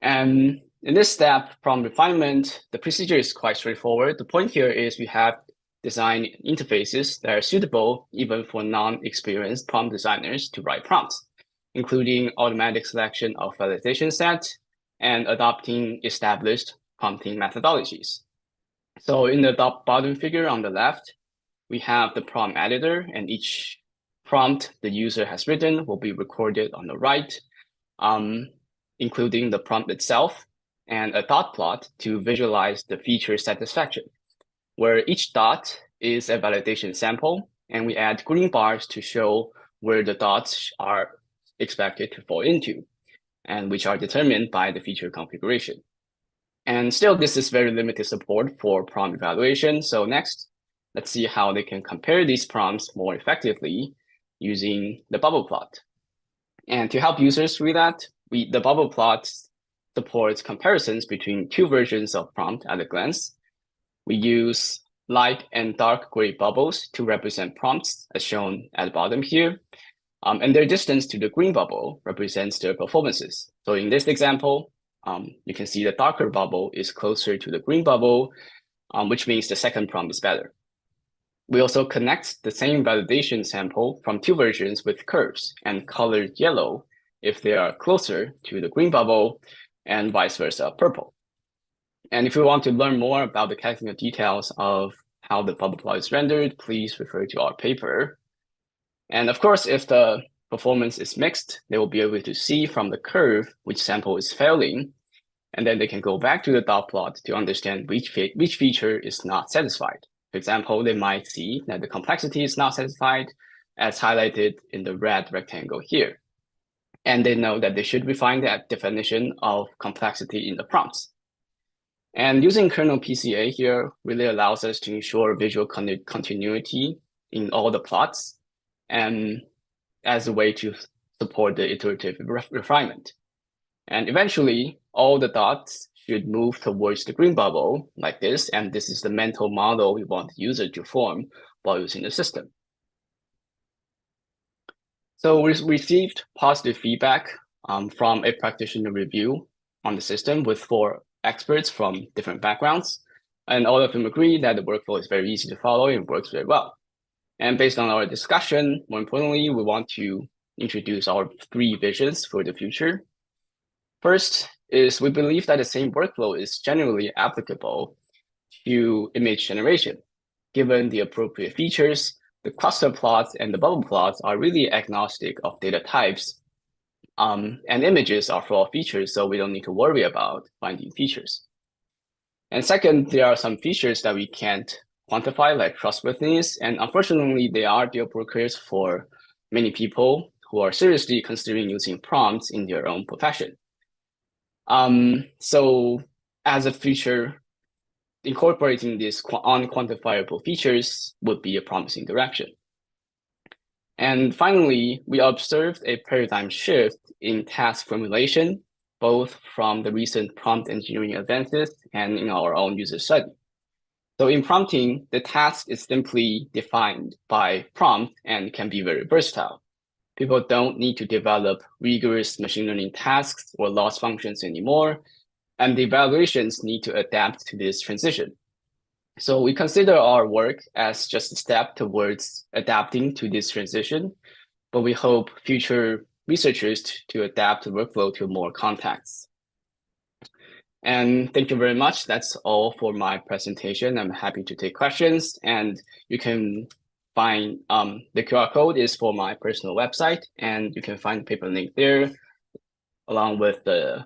And in this step, prompt refinement, the procedure is quite straightforward. The point here is we have designed interfaces that are suitable even for non-experienced prompt designers to write prompts, including automatic selection of validation sets and adopting established prompting methodologies. So in the bottom figure on the left, we have the prompt editor, and each prompt the user has written will be recorded on the right, including the prompt itself, and a dot plot to visualize the feature satisfaction, where each dot is a validation sample, and we add green bars to show where the dots are expected to fall into, and which are determined by the feature configuration. And still, this is very limited support for prompt evaluation. So next, let's see how they can compare these prompts more effectively using the bubble plot. And to help users with that, the bubble plot supports comparisons between two versions of prompt at a glance. We use light and dark gray bubbles to represent prompts, as shown at the bottom here. And their distance to the green bubble represents their performances. So in this example, you can see the darker bubble is closer to the green bubble, which means the second prompt is better. We also connect the same validation sample from two versions with curves and colored yellow if they are closer to the green bubble, and vice versa, purple. And if you want to learn more about the technical details of how the bubble plot is rendered, please refer to our paper. And of course, if the performance is mixed, they will be able to see from the curve which sample is failing, and then they can go back to the dot plot to understand which feature is not satisfied. For example, they might see that the complexity is not satisfied, as highlighted in the red rectangle here. And they know that they should refine that definition of complexity in the prompts. And using kernel PCA here really allows us to ensure visual continuity in all the plots, and as a way to support the iterative refinement. And eventually, all the dots should move towards the green bubble like this, and this is the mental model we want the user to form while using the system. So we received positive feedback from a practitioner review on the system with 4 experts from different backgrounds, and all of them agree that the workflow is very easy to follow and works very well. And based on our discussion, more importantly, we want to introduce our 3 visions for the future. First is we believe that the same workflow is generally applicable to image generation. Given the appropriate features, the cluster plots and the bubble plots are really agnostic of data types, and images are for all features, so we don't need to worry about finding features. And second, there are some features that we can't quantify, like trustworthiness, and unfortunately, they are deal breakers for many people who are seriously considering using prompts in their own profession. So as a feature, incorporating these unquantifiable features would be a promising direction. And finally, we observed a paradigm shift in task formulation, both from the recent prompt engineering advances and in our own user study. So in prompting, the task is simply defined by prompt and can be very versatile. People don't need to develop rigorous machine learning tasks or loss functions anymore, and the evaluations need to adapt to this transition. So we consider our work as just a step towards adapting to this transition, but we hope future researchers to adapt the workflow to more contexts. And thank you very much. That's all for my presentation. I'm happy to take questions, and you can find the QR code is for my personal website, and you can find the paper link there along with the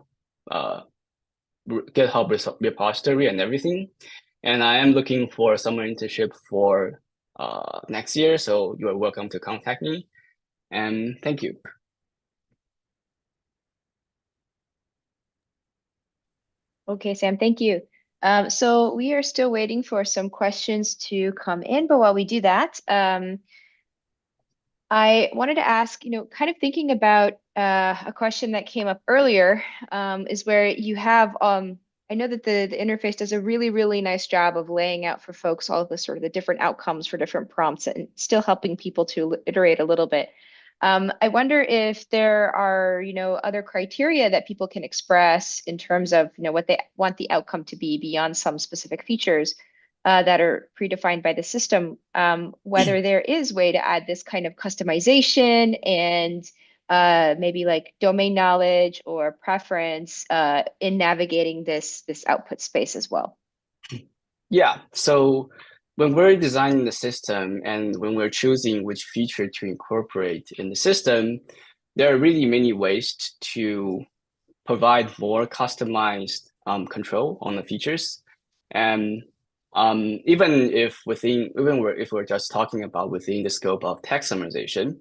GitHub repository and everything. And I am looking for a summer internship for next year, so you are welcome to contact me. And thank you. Okay, Sam, thank you. So we are still waiting for some questions to come in, but while we do that, I wanted to ask, kind of thinking about a question that came up earlier, is where you have, I know that the interface does a really, really nice job of laying out for folks all of the sort of the different outcomes for different prompts and still helping people to iterate a little bit. I wonder if there are, other criteria that people can express in terms of, what they want the outcome to be beyond some specific features that are predefined by the system, whether there is way to add this kind of customization and maybe like domain knowledge or preference in navigating this output space as well. Yeah, so when we're designing the system and when we're choosing which feature to incorporate in the system, there are really many ways to provide more customized control on the features. And even if we're just talking about within the scope of text summarization,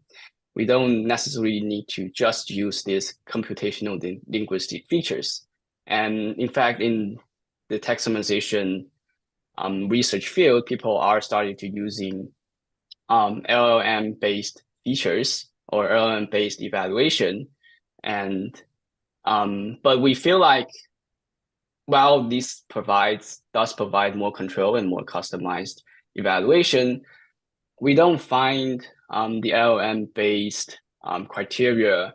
we don't necessarily need to just use these computational linguistic features. And in fact, in the text summarization research field, people are starting to using LLM-based features or LLM-based evaluation. And but we feel like while this does provide more control and more customized evaluation, we don't find the LLM-based criteria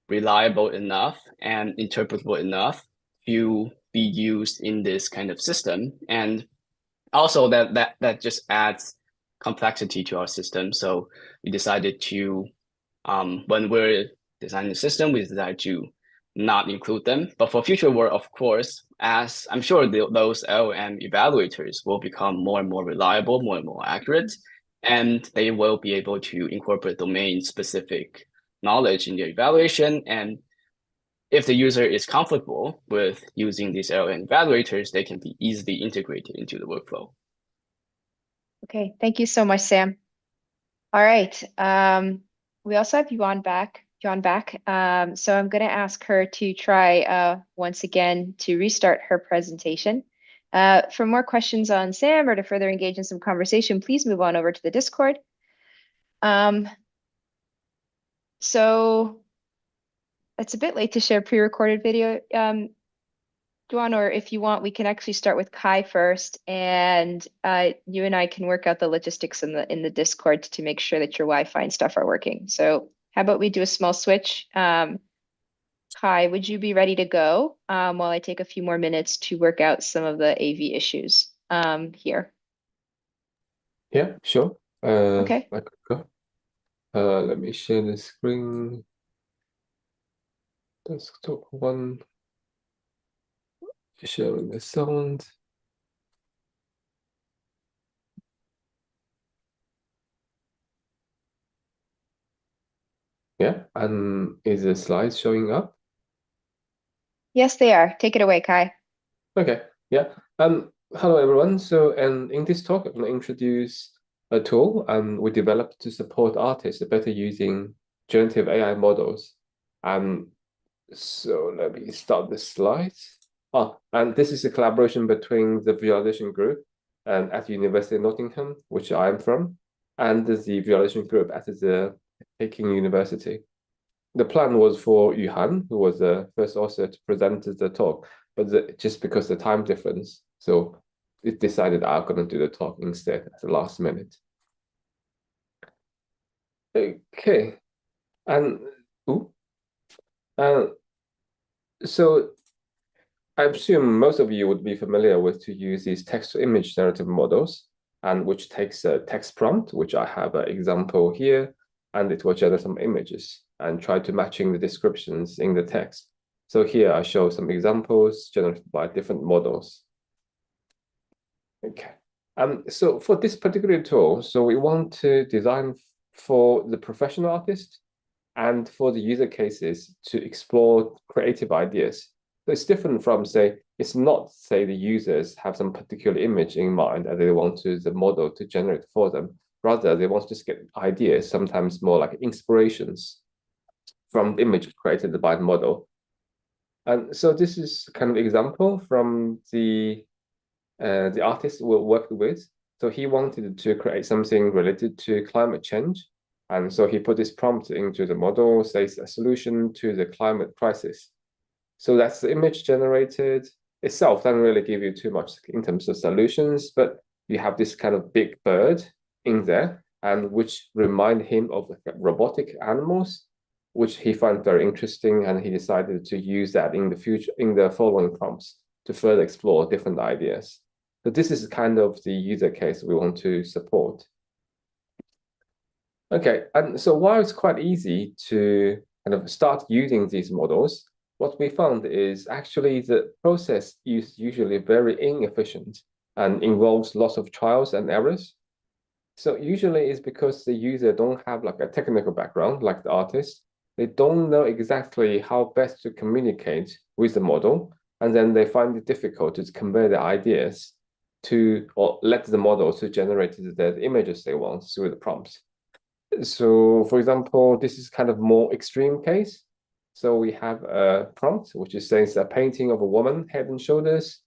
reliable enough and interpretable enough to be used in this kind of system. And also that just adds complexity to our system. So we decided to, when we're designing the system, we decided to not include them. But for future work, of course, as I'm sure those LLM evaluators will become more and more reliable, more and more accurate, and they will be able to incorporate domain-specific knowledge in their evaluation. And if the user is comfortable with using these LLM evaluators, they can be easily integrated into the workflow. Okay, thank you so much, Sam. All right, we also have Yuan back. So I'm going to ask her to try once again to restart her presentation. For more questions on Sam or to further engage in some conversation, please move on over to the Discord. So it's a bit late to share pre-recorded video, Juan, or if you want, we can actually start with Kai first, and you and I can work out the logistics in the Discord to make sure that your Wi-Fi and stuff are working. So how about we do a small switch? Kai, would you be ready to go while I take a few more minutes to work out some of the AV issues here? Yeah, sure. Okay. I could go. Let me share the screen. Desktop 1. Sharing the sound. Yeah, and is the slide showing up? Yes, they are. Take it away, Kai. Okay, yeah. Hello everyone. So, in this talk, I'm going to introduce a tool we developed to support artists better using generative AI models. So let me start the slides. And this is a collaboration between the visualization group at University of Nottingham, which I am from, and the visualization group at the Peking University. The plan was for Yuheng, who was the first author to present the talk, but just because of the time difference, so it decided I'm going to do the talk instead at the last minute. Okay, so I assume most of you would be familiar with to use these text-to-image generative models, and which takes a text prompt, which I have an example here, and it will generate some images and try to matching the descriptions in the text. So here I show some examples generated by different models. Okay, so for this particular tool, so we want to design for the professional artist and for the user cases to explore creative ideas. So it's different from, say, it's not, say, the users have some particular image in mind and they want the model to generate for them. Rather, they want to just get ideas, sometimes more like inspirations from the image created by the model. And so this is kind of example from the artist we worked with. So he wanted to create something related to climate change. And so he put this prompt into the model, says a solution to the climate crisis. So that's the image generated itself, doesn't really give you too much in terms of solutions, but you have this kind of big bird in there, and which remind him of robotic animals, which he found very interesting, and he decided to use that in the future, in the following prompts, to further explore different ideas. So this is kind of the user case we want to support. Okay, and so while it's quite easy to kind of start using these models, what we found is actually the process is usually very inefficient and involves lots of trials and errors. So usually it's because the user don't have like a technical background like the artist. They don't know exactly how best to communicate with the model, and then they find it difficult to convey their ideas to, or let the model to generate the images they want through the prompts. So for example, this is kind of more extreme case. So we have a prompt, which is saying it's a painting of a woman, head and shoulders.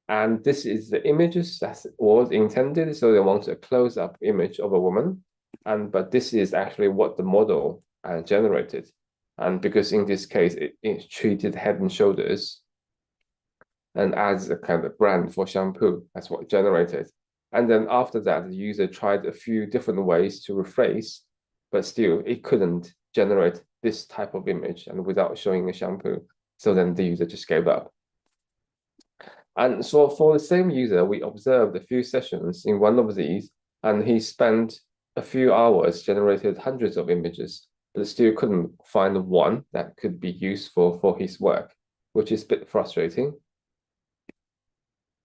And this is the images that was intended. So they want a close-up image of a woman. But this is actually what the model generated. And because in this case, it treated head and shoulders and as a kind of brand for shampoo, that's what it generated. And then after that, the user tried a few different ways to rephrase, but still it couldn't generate this type of image and without showing a shampoo. So then the user just gave up. And so for the same user, we observed a few sessions in one of these, and he spent a few hours, generated hundreds of images, but still couldn't find one that could be useful for his work, which is a bit frustrating.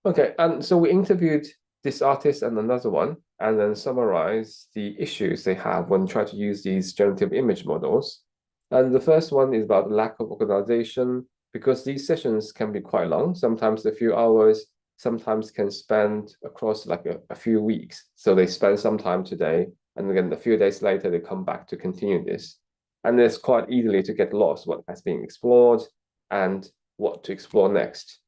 Okay, and so we interviewed this artist and another one, and then summarize the issues they have when trying to use these generative image models. And the first one is about lack of organization, because these sessions can be quite long, sometimes a few hours, sometimes can spend across like a few weeks. So they spend some time today, and again, a few days later, they come back to continue this. And it's quite easily to get lost what has been explored and what to explore next.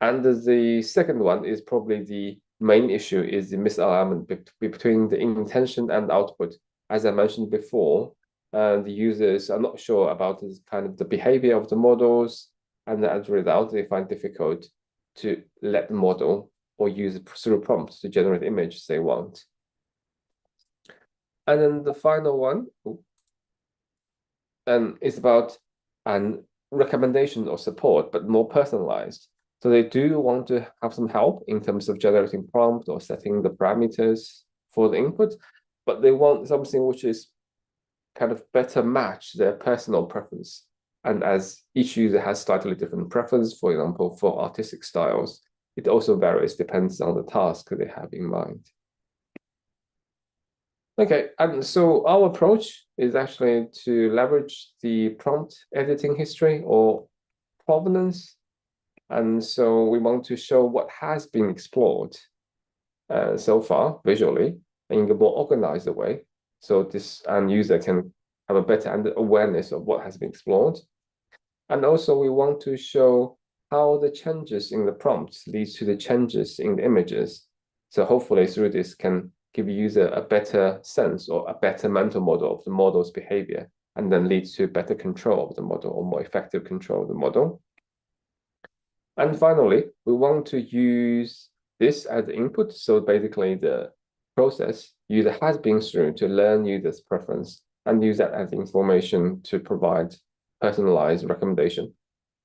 And the second one is probably the main issue is the misalignment between the intention and output. As I mentioned before, the users are not sure about this kind of the behavior of the models, and as a result, they find difficult to let the model or use through prompts to generate the image they want. And then the final one is about an recommendation or support, but more personalized. So they do want to have some help in terms of generating prompt or setting the parameters for the input, but they want something which is kind of better match their personal preference. And as each user has slightly different preference, for example, for artistic styles, it also varies, depends on the task they have in mind. Okay, and so our approach is actually to leverage the prompt editing history or provenance. And so we want to show what has been explored so far visually in a more organized way. So this user can have a better awareness of what has been explored. And also we want to show how the changes in the prompts leads to the changes in the images. So hopefully through this can give user a better sense or a better mental model of the model's behavior, and then leads to better control of the model or more effective control of the model. And finally, we want to use this as the input. So basically the process user has been through to learn user's preference and use that as information to provide personalized recommendation.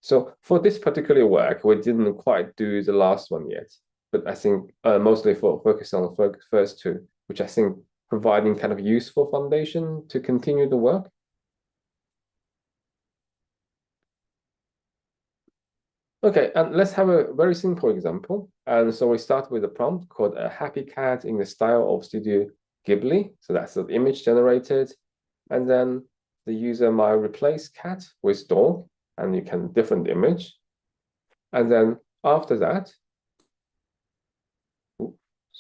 So for this particular work, we didn't quite do the last one yet, but I think mostly focus on the first two, which I think providing kind of useful foundation to continue the work. Okay, and let's have a very simple example. And so we start with a prompt called a happy cat in the style of Studio Ghibli. So that's the image generated. And then the user might replace cat with dog, and you can different image. And then after that,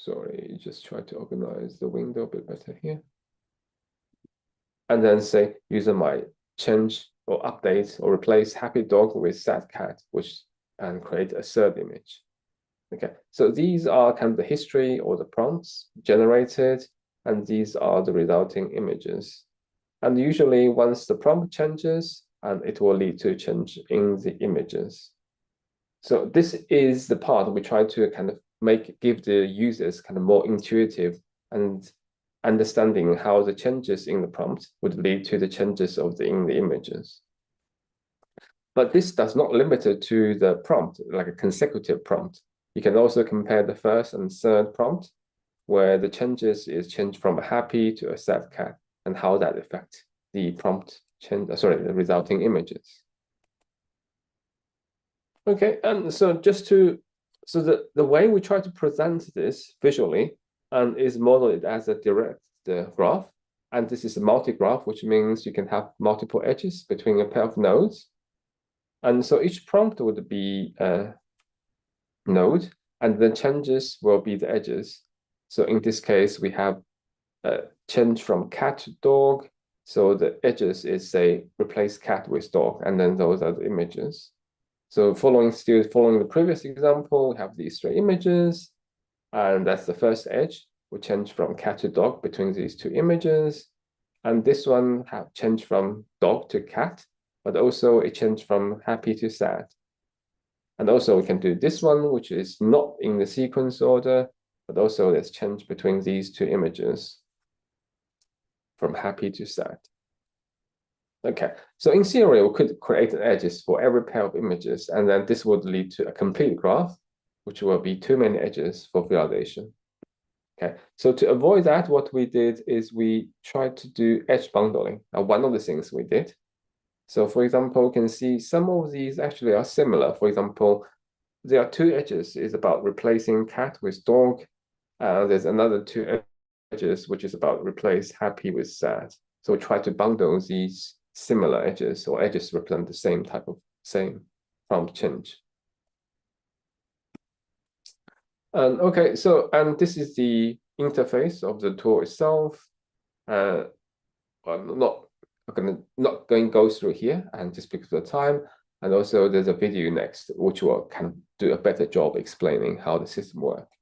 sorry, just try to organize the window a bit better here. And then say user might change or update or replace happy dog with sad cat, and create a third image. Okay, so these are kind of the history or the prompts generated, and these are the resulting images. And usually once the prompt changes, and it will lead to a change in the images. So this is the part we try to kind of give the users kind of more intuitive and understanding how the changes in the prompt would lead to the changes in the images. But this does not limit it to the prompt, like a consecutive prompt. You can also compare the first and third prompt, where the changes is changed from a happy to a sad cat, and how that affects the prompt change, the resulting images. Okay, and so the way we try to present this visually is modeled as a direct graph. And this is a multi-graph, which means you can have multiple edges between a pair of nodes. And so each prompt would be a node, and the changes will be the edges. So in this case, we have a change from cat to dog. So the edges is, say, replace cat with dog, and then those are the images. So following the previous example, we have these three images, and that's the first edge. We change from cat to dog between these two images. And this one have changed from dog to cat, but also it changed from happy to sad. And also we can do this one, which is not in the sequence order, but also there's change between these two images from happy to sad. Okay, so in theory, we could create edges for every pair of images, and then this would lead to a complete graph, which will be too many edges for validation. Okay, so to avoid that, what we did is we tried to do edge bundling. One of the things we did. So for example, you can see some of these actually are similar. For example, there are two edges is about replacing cat with dog. There's another two edges, which is about replace happy with sad. So we try to bundle these similar edges, or edges represent the same prompt change. And okay, and this is the interface of the tool itself. I'm not going to go through here, and just because of the time. And also there's a video next, which will kind of do a better job explaining how the system works.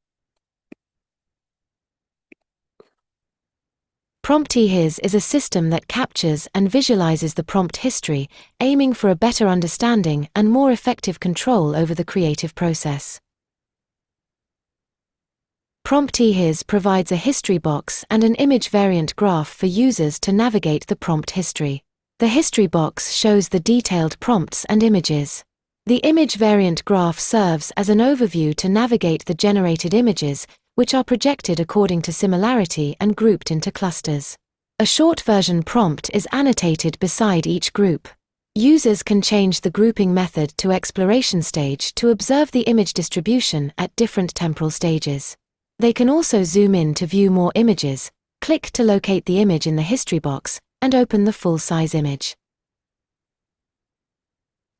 PromptHis is a system that captures and visualizes the prompt history, aiming for a better understanding and more effective control over the creative process. PromptHis provides a history box and an image variant graph for users to navigate the prompt history. The history box shows the detailed prompts and images. The image variant graph serves as an overview to navigate the generated images, which are projected according to similarity and grouped into clusters. A short version prompt is annotated beside each group. Users can change the grouping method to exploration stage to observe the image distribution at different temporal stages. They can also zoom in to view more images, click to locate the image in the history box, and open the full-size image.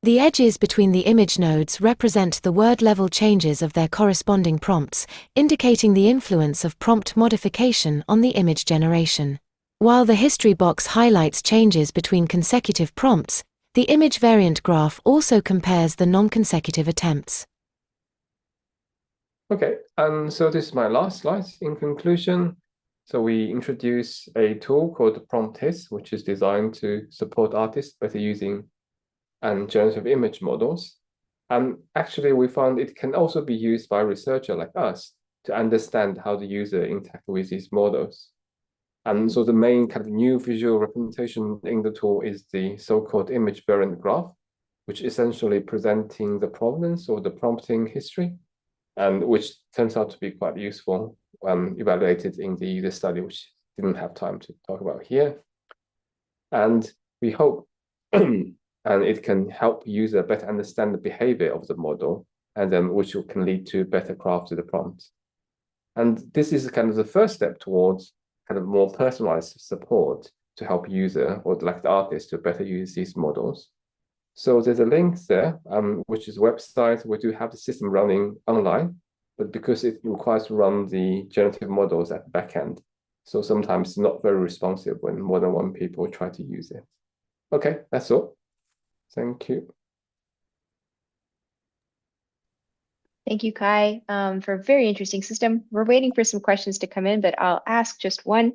The edges between the image nodes represent the word-level changes of their corresponding prompts, indicating the influence of prompt modification on the image generation. While the history box highlights changes between consecutive prompts, the image variant graph also compares the non-consecutive attempts. Okay, and so this is my last slide in conclusion. So we introduce a tool called PromptHis, which is designed to support artists better using generative image models. And actually, we found it can also be used by researchers like us to understand how the user interacts with these models. And so the main kind of new visual representation in the tool is the so-called image variant graph, which essentially presenting the provenance or the prompting history, and which turns out to be quite useful evaluated in the study, which didn't have time to talk about here. And we hope and it can help user better understand the behavior of the model, and then which can lead to better crafted prompts. And this is kind of the first step towards kind of more personalized support to help user or like the artist to better use these models. So there's a link there, which is a website. We do have the system running online, but because it requires to run the generative models at the back end, so sometimes not very responsive when more than one people try to use it. Okay, that's all. Thank you. Thank you, Kai, for a very interesting system. We're waiting for some questions to come in, but I'll ask just one.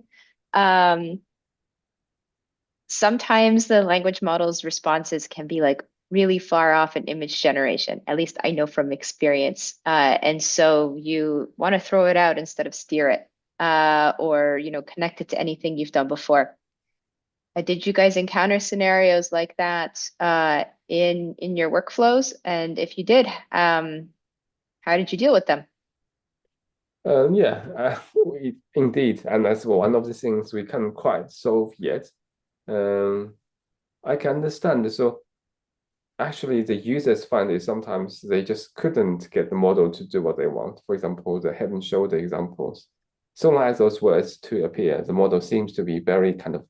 Sometimes the language model's responses can be like really far off in image generation. At least I know from experience. And so you want to throw it out instead of steer it, or connect it to anything you've done before. Did you guys encounter scenarios like that in your workflows? And if you did, how did you deal with them? Yeah, indeed, and that's one of the things we can't quite solve yet. I can understand. So actually, the users find it sometimes they just couldn't get the model to do what they want. For example, the head and shoulder examples. So long as those words to appear, the model seems to be very kind of,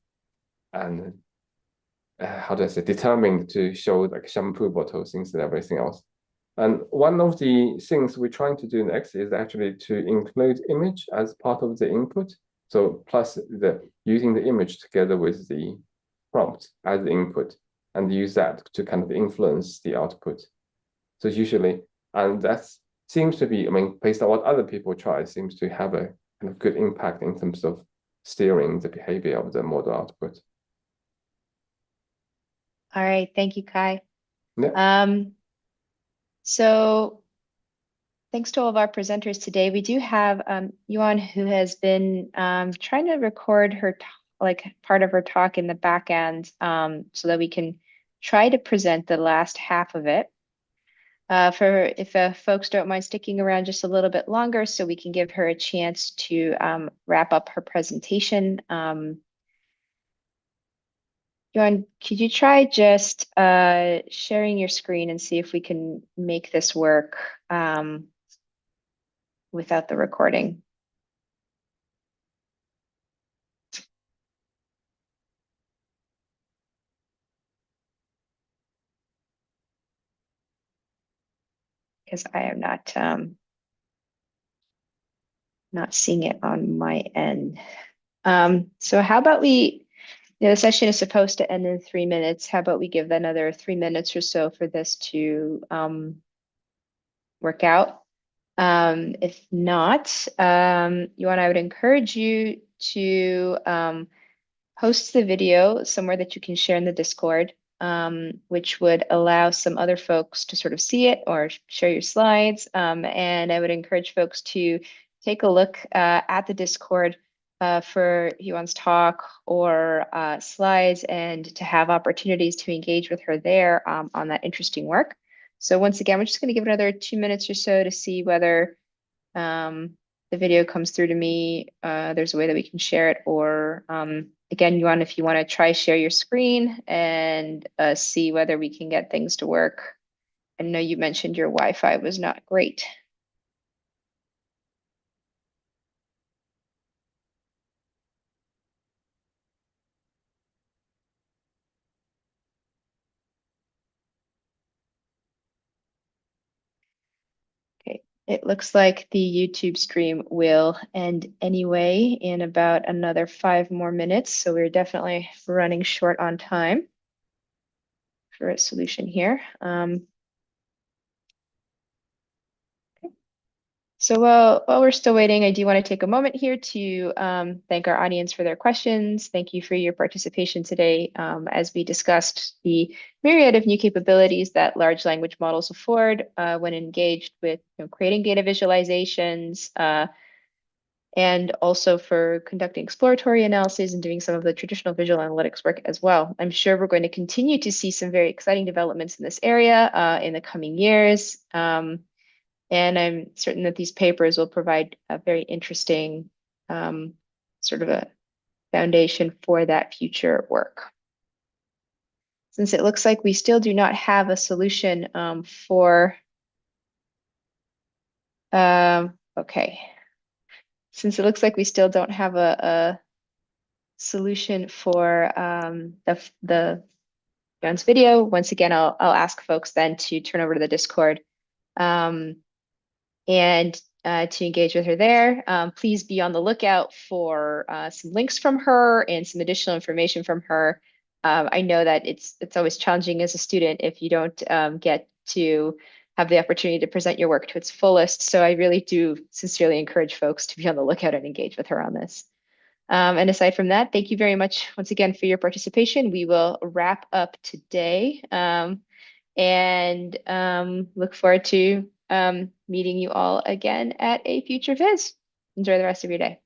and how do I say, determined to show like shampoo bottles instead of everything else. And one of the things we're trying to do next is actually to include image as part of the input. So plus using the image together with the prompt as the input and use that to kind of influence the output. So usually, and that seems to be, I mean, based on what other people try, seems to have a kind of good impact in terms of steering the behavior of the model output. All right, thank you, Kai. Yeah. So thanks to all of our presenters today. We do have Yuan, who has been trying to record her part of her talk in the back end, so that we can try to present the last half of it. If folks don't mind sticking around just a little bit longer, so we can give her a chance to wrap up her presentation. Yuan, could you try just sharing your screen and see if we can make this work without the recording? Because I am not seeing it on my end. So how about the session is supposed to end in 3 minutes. How about we give another 3 minutes or so for this to work out? If not, Yuan, I would encourage you to host the video somewhere that you can share in the Discord, which would allow some other folks to sort of see it or share your slides. And I would encourage folks to take a look at the Discord for Yuan's talk or slides, and to have opportunities to engage with her there on that interesting work. So once again, we're just going to give it another 2 minutes or so to see whether the video comes through to me. There's a way that we can share it, or again, Yuan, if you want to try share your screen and see whether we can get things to work. I know you mentioned your Wi-Fi was not great. Okay, it looks like the YouTube stream will end anyway in about another 5 more minutes. So we're definitely running short on time for a solution here. So while we're still waiting, I do want to take a moment here to thank our audience for their questions. Thank you for your participation today as we discussed the myriad of new capabilities that large language models afford when engaged with creating data visualizations, and also for conducting exploratory analysis and doing some of the traditional visual analytics work as well. I'm sure we're going to continue to see some very exciting developments in this area in the coming years. And I'm certain that these papers will provide a very interesting sort of a foundation for that future work. Since it looks like we still do not have a solution okay. Since it looks like we still don't have a solution for the John's video, once again, I'll ask folks then to turn over to the Discord. And to engage with her there. Please be on the lookout for some links from her and some additional information from her. I know that it's always challenging as a student if you don't get to have the opportunity to present your work to its fullest. So I really do sincerely encourage folks to be on the lookout and engage with her on this. And aside from that, thank you very much once again for your participation. We will wrap up today and look forward to meeting you all again at a future VIS. Enjoy the rest of your day.